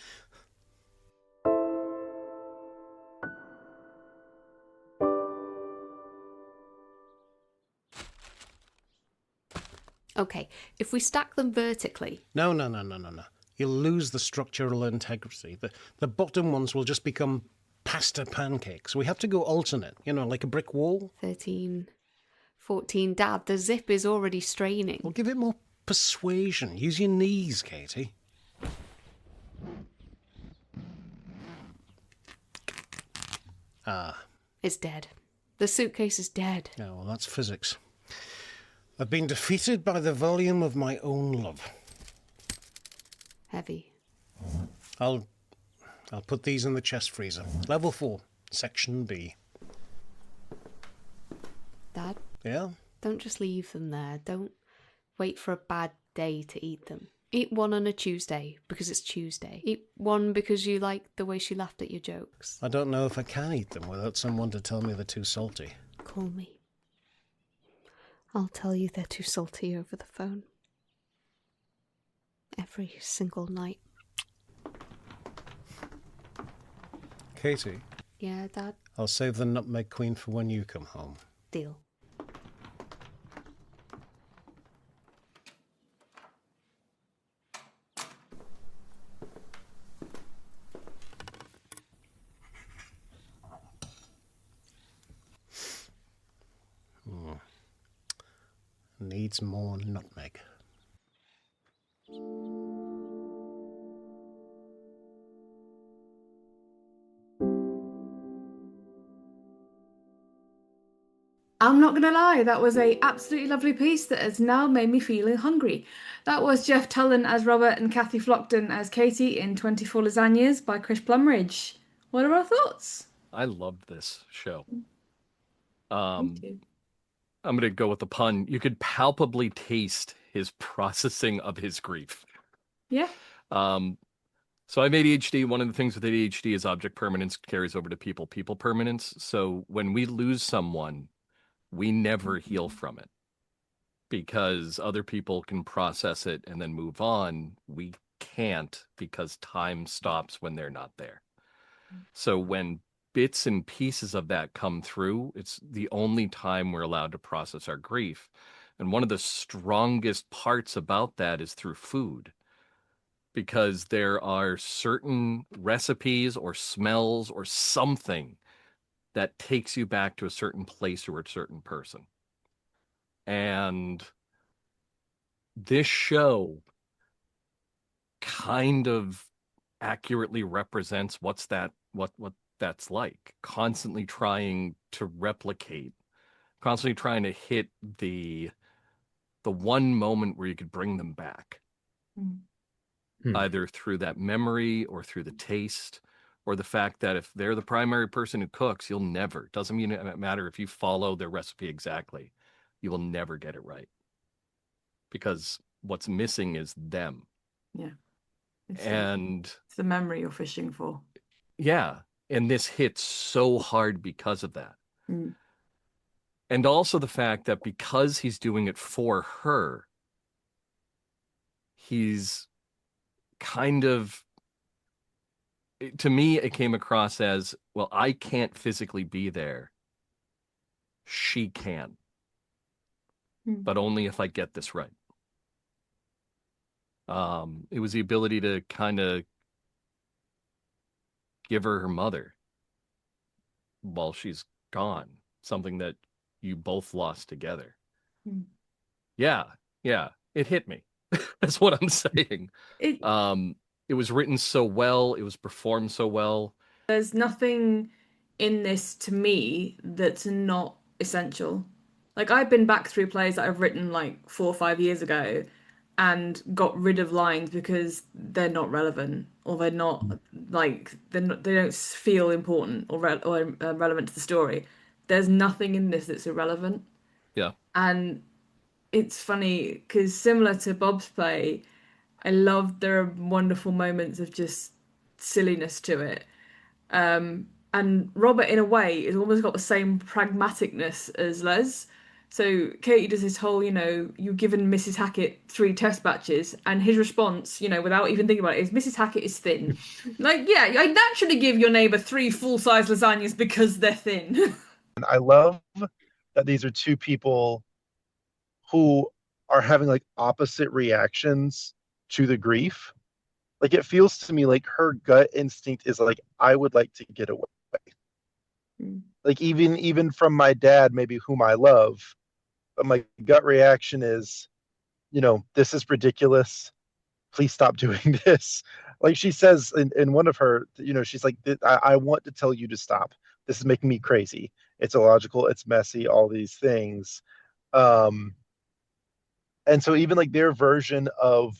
Okay, if we stack them vertically... No. You'll lose the structural integrity. The bottom ones will just become pasta pancakes. We have to go alternate, like a brick wall. 13, 14. Dad, the zip is already straining. Well, give it more persuasion. Use your knees, Katie. It's dead. The suitcase is dead. Yeah, well, that's physics. I've been defeated by the volume of my own love. Heavy. I'll put these in the chest freezer. Level 4, Section B. Dad? Yeah? Don't just leave them there. Don't wait for a bad day to eat them. Eat one on a Tuesday, because it's Tuesday. Eat one because you like the way she laughed at your jokes. I don't know if I can eat them without someone to tell me they're too salty. Call me. I'll tell you they're too salty over the phone. Every single night. Katie? Yeah, Dad? I'll save the nutmeg queen for when you come home. Deal. Needs more nutmeg. I'm not going to lie, that was a absolutely lovely piece that has now made me feeling hungry. That was Jeff Tullen as Robert and Kathy Flockton as Katie in 24 Lasagnas by Chris Plumridge. What are our thoughts? I loved this show. Me too. I'm going to go with the pun. You could palpably taste his processing of his grief. Yeah. So I have ADHD. One of the things with ADHD is object permanence carries over to people permanence. So when we lose someone, we never heal from it because other people can process it and then move on. We can't because time stops when they're not there. So when bits and pieces of that come through, it's the only time we're allowed to process our grief. And one of the strongest parts about that is through food, because there are certain recipes or smells or something that takes you back to a certain place or a certain person. And this show kind of accurately represents what that's like, constantly trying to replicate, constantly trying to hit the one moment where you could bring them back, either through that memory or through the taste or the fact that if they're the primary person who cooks, you'll never, doesn't mean it matter if you follow their recipe exactly, you will never get it right. Because what's missing is them. Yeah. It's the memory you're fishing for. Yeah. And this hits so hard because of that. Mm. And also the fact that because he's doing it for her, he's kind of, to me, it came across as, well, I can't physically be there. She can. But only if I get this right. It was the ability to kind of give her mother while she's gone, something that you both lost together. Yeah, it hit me. That's what I'm saying. It was written so well, it was performed so well. There's nothing in this to me that's not essential. Like, I've been back through plays that I've written like 4 or 5 years ago and got rid of lines because they're not relevant, or they're not like they don't feel important or relevant to the story. There's nothing in this that's irrelevant. Yeah. And it's funny because, similar to Bob's play, I love there are wonderful moments of just silliness to it. And Robert, in a way, has almost got the same pragmaticness as Les. So Katie does this whole, you've given Mrs. Hackett 3 test batches, and his response, without even thinking about it, is Mrs. Hackett is thin. Like, yeah, I naturally give your neighbour 3 full-size lasagnas because they're thin. And I love that these are 2 people who are having like opposite reactions to the grief. Like, it feels to me like her gut instinct is like, I would like to get away. Like, even from my dad, maybe, whom I love, but my gut reaction is, this is ridiculous. Please stop doing this. Like she says in one of her, she's like, I want to tell you to stop. This is making me crazy. It's illogical. It's messy. All these things. And so even like their version of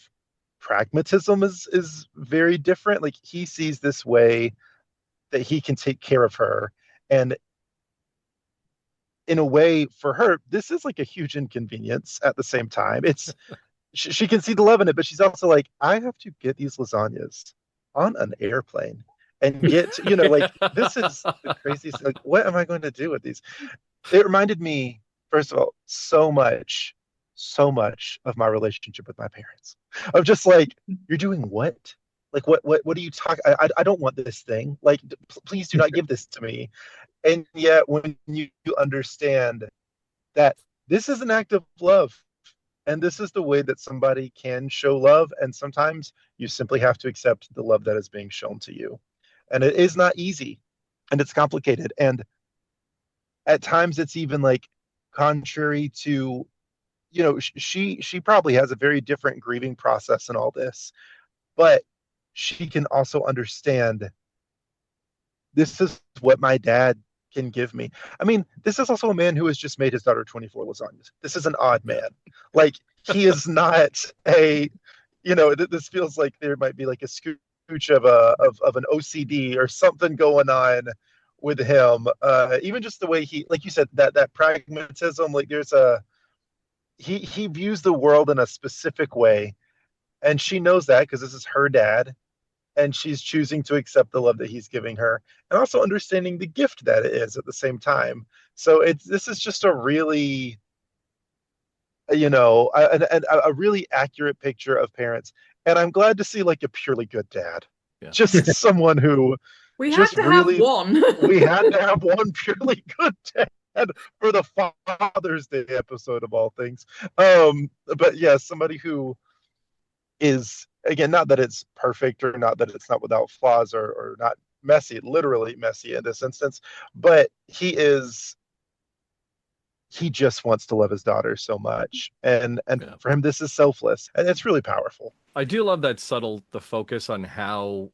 pragmatism is very different. Like, he sees this way that he can take care of her, and in a way, for her, this is like a huge inconvenience. At the same time, it's she can see the love in it, but she's also like, I have to get these lasagnas on an airplane and get like, this is the craziest. Like, what am I going to do with these? It reminded me, first of all, so much of my relationship with my parents. Of just like, you're doing what? Like, what are you talking? I don't want this thing. Like, please do not give this to me. And yet, when you understand that this is an act of love, and this is the way that somebody can show love, and sometimes you simply have to accept the love that is being shown to you. And it is not easy, and it's complicated. And at times, it's even like contrary to, she probably has a very different grieving process in all this, but she can also understand, this is what my dad can give me. I mean, this is also a man who has just made his daughter 24 lasagnas. This is an odd man. Like, he is not a, this feels like there might be like a scooch of an OCD or something going on with him. Even just the way he, like you said, that pragmatism, like he views the world in a specific way, and she knows that because this is her dad. And she's choosing to accept the love that he's giving her, and also understanding the gift that it is at the same time. So this is just a really, a really accurate picture of parents. And I'm glad to see like a purely good dad, just someone who we had to have one. We had to have one purely good dad for the Father's Day episode of all things. But yeah, somebody who is, again, not that it's perfect or not that it's not without flaws or not messy, literally messy in this instance, but he just wants to love his daughter so much. And for him, this is selfless, and it's really powerful. I do love that the focus on how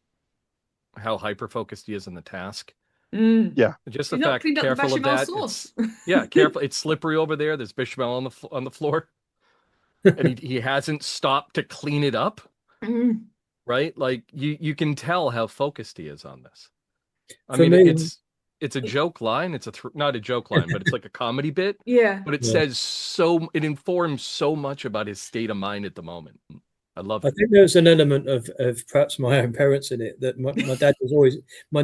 hyper-focused he is in the task. Yeah. Just the fact, careful of that. Careful. It's slippery over there. There's bechamel on the floor. And he hasn't stopped to clean it up. Right? Like, you can tell how focused he is on this. I For mean, me- it's a joke line. It's not a joke line, but it's like a comedy bit. Yeah. But it Yeah. says it informs so much about his state of mind at the moment. I love I it. think there's an element of perhaps my own parents in it, that my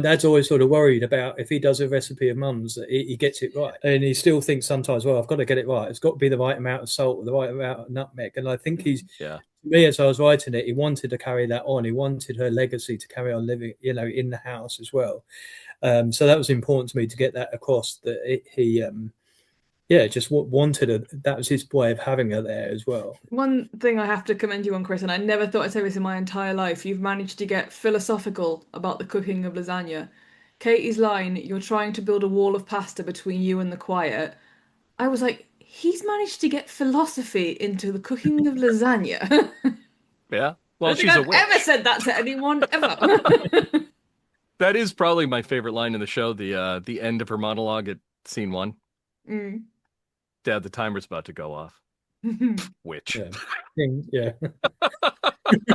dad's always sort of worried about if he does a recipe of mum's that he gets it right, and he still thinks sometimes, well, I've got to get it right. It's got to be the right amount of salt or the right amount of nutmeg. And I think me, as I was writing it, he wanted to carry that on. He wanted her legacy to carry on living, in the house as well. So that was important to me to get that across, that he just wanted that was his way of having her there as well. One thing I have to commend you on, Chris, and I never thought I'd say this in my entire life, you've managed to get philosophical about the cooking of lasagna. Katie's line, you're trying to build a wall of pasta between you and the quiet. I was like, he's managed to get philosophy into the cooking of lasagna. Yeah. I Well, don't think she's a I've witch. ever said that to anyone, ever. That is probably my favorite line in the show, the end of her monologue at scene 1. Mm. Dad, the timer's about to go off. Witch. Yeah.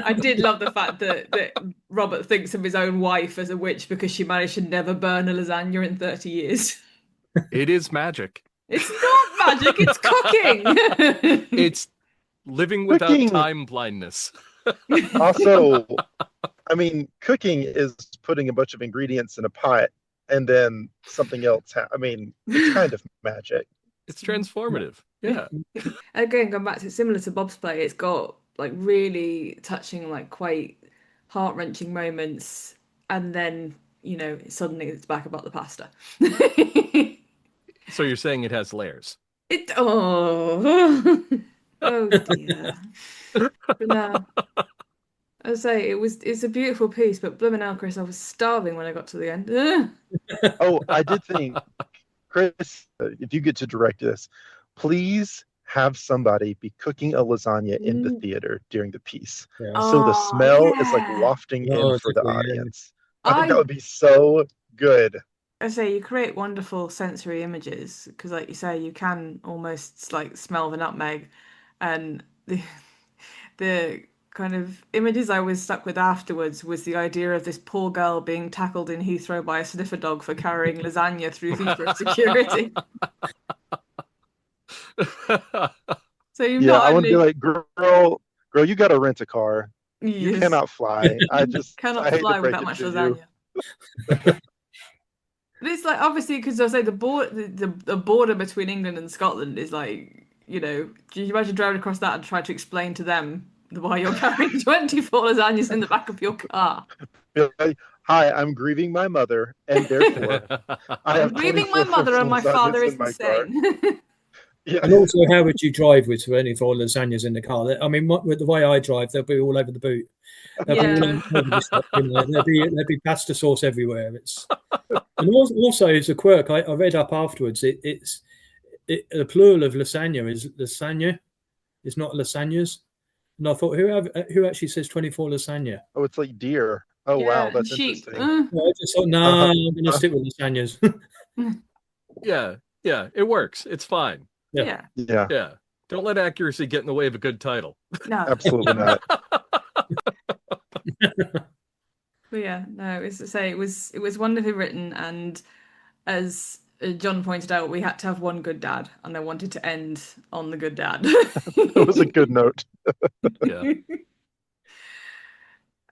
I did love the fact that Robert thinks of his own wife as a witch because she managed to never burn a lasagna in 30 years. It is magic. It's not magic, it's cooking. It's living without Cooking. time blindness. Also, I mean, cooking is putting a bunch of ingredients in a pot and then something else. It's kind of magic. It's transformative. Yeah. Again, going back to similar to Bob's play, it's got like really touching, like quite heart-wrenching moments, and then suddenly it's back about the pasta. So you're saying it has layers? Oh dear. But no, I say it's a beautiful piece, but blooming hell, Chris, I was starving when I got to the end. Oh, I did think, Chris, if you get to direct this, please have somebody be cooking a lasagna in the theater during the piece. Yeah. So the smell is like yeah. wafting in for the definitely, yeah. audience. I think that would be so good. I say you create wonderful sensory images because, like you say, you can almost like smell the nutmeg, and the kind of images I was stuck with afterwards was the idea of this poor girl being tackled in Heathrow by a sniffer dog for carrying lasagna through Heathrow security. So you've Yeah, not I want to only be like, girl, you got to rent a car. You Yes. cannot fly. I cannot hate to fly with break that it much to you. lasagna. But it's like, obviously, because I say the border between England and Scotland is like, can you imagine driving across that and trying to explain to them why you're carrying 24 lasagnas in the back of your car? Be like, hi, I'm grieving my mother, and therefore I have I'm grieving my 24 mother and my lasagnas father is in my car. insane. Yeah. And also, how would you drive with 24 lasagnas in the car? I mean, with the way I drive, they'll be all over the boot. They'll be all over the stuff, there'll be pasta sauce everywhere. And also, it's a quirk. I read up afterwards. The plural of lasagna is lasagna. It's not lasagnas. And I thought, who actually says 24 lasagna? Oh, it's like deer. Oh, Yeah, wow, that's sheep. interesting. Well, I just thought, no, I'm going to stick with lasagnas. Yeah, it works. It's fine. Yeah. Yeah, Don't let accuracy get in the way of a good title. No. absolutely not. But yeah, no, it's to say it was wonderfully written, and as John pointed out, we had to have one good dad, and I wanted to end on the good dad. That was a good note. Yeah.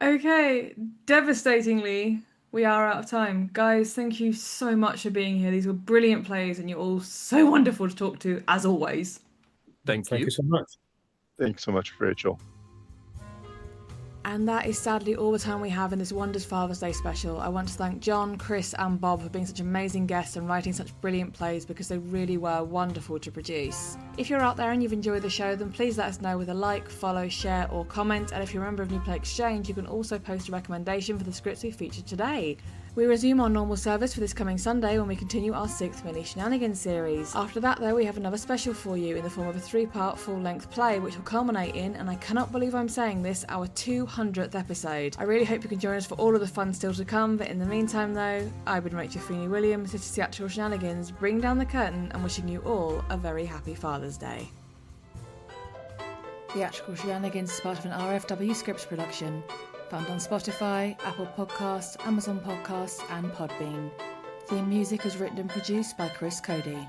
Okay, devastatingly, we are out of time. Guys, thank you so much for being here. These were brilliant plays, and you're all so wonderful to talk to, as always. Thank you so much. Thanks so much, Rachel. And that is sadly all the time we have in this Wonders Father's Day special. I want to thank John, Chris and Bob for being such amazing guests and writing such brilliant plays, because they really were wonderful to produce. If you're out there and you've enjoyed the show, then please let us know with a like, follow, share or comment. And if you're a member of New Play Exchange, you can also post a recommendation for the scripts we featured today. We resume our normal service for this coming Sunday when we continue our 6th mini Shenanigans series. After that though, we have another special for you in the form of a 3-part full-length play which will culminate in, and I cannot believe I'm saying this, our 200th episode. I really hope you can join us for all of the fun still to come, but in the meantime though, I've been Rachel Feeney Williams, this is Theatrical Shenanigans, bring down the curtain and wishing you all a very happy Father's Day. Theatrical Shenanigans is part of an RFW Scripts production. Found on Spotify, Apple Podcasts, Amazon Podcasts, and Podbean. Theme music is written and produced by Chris Cody.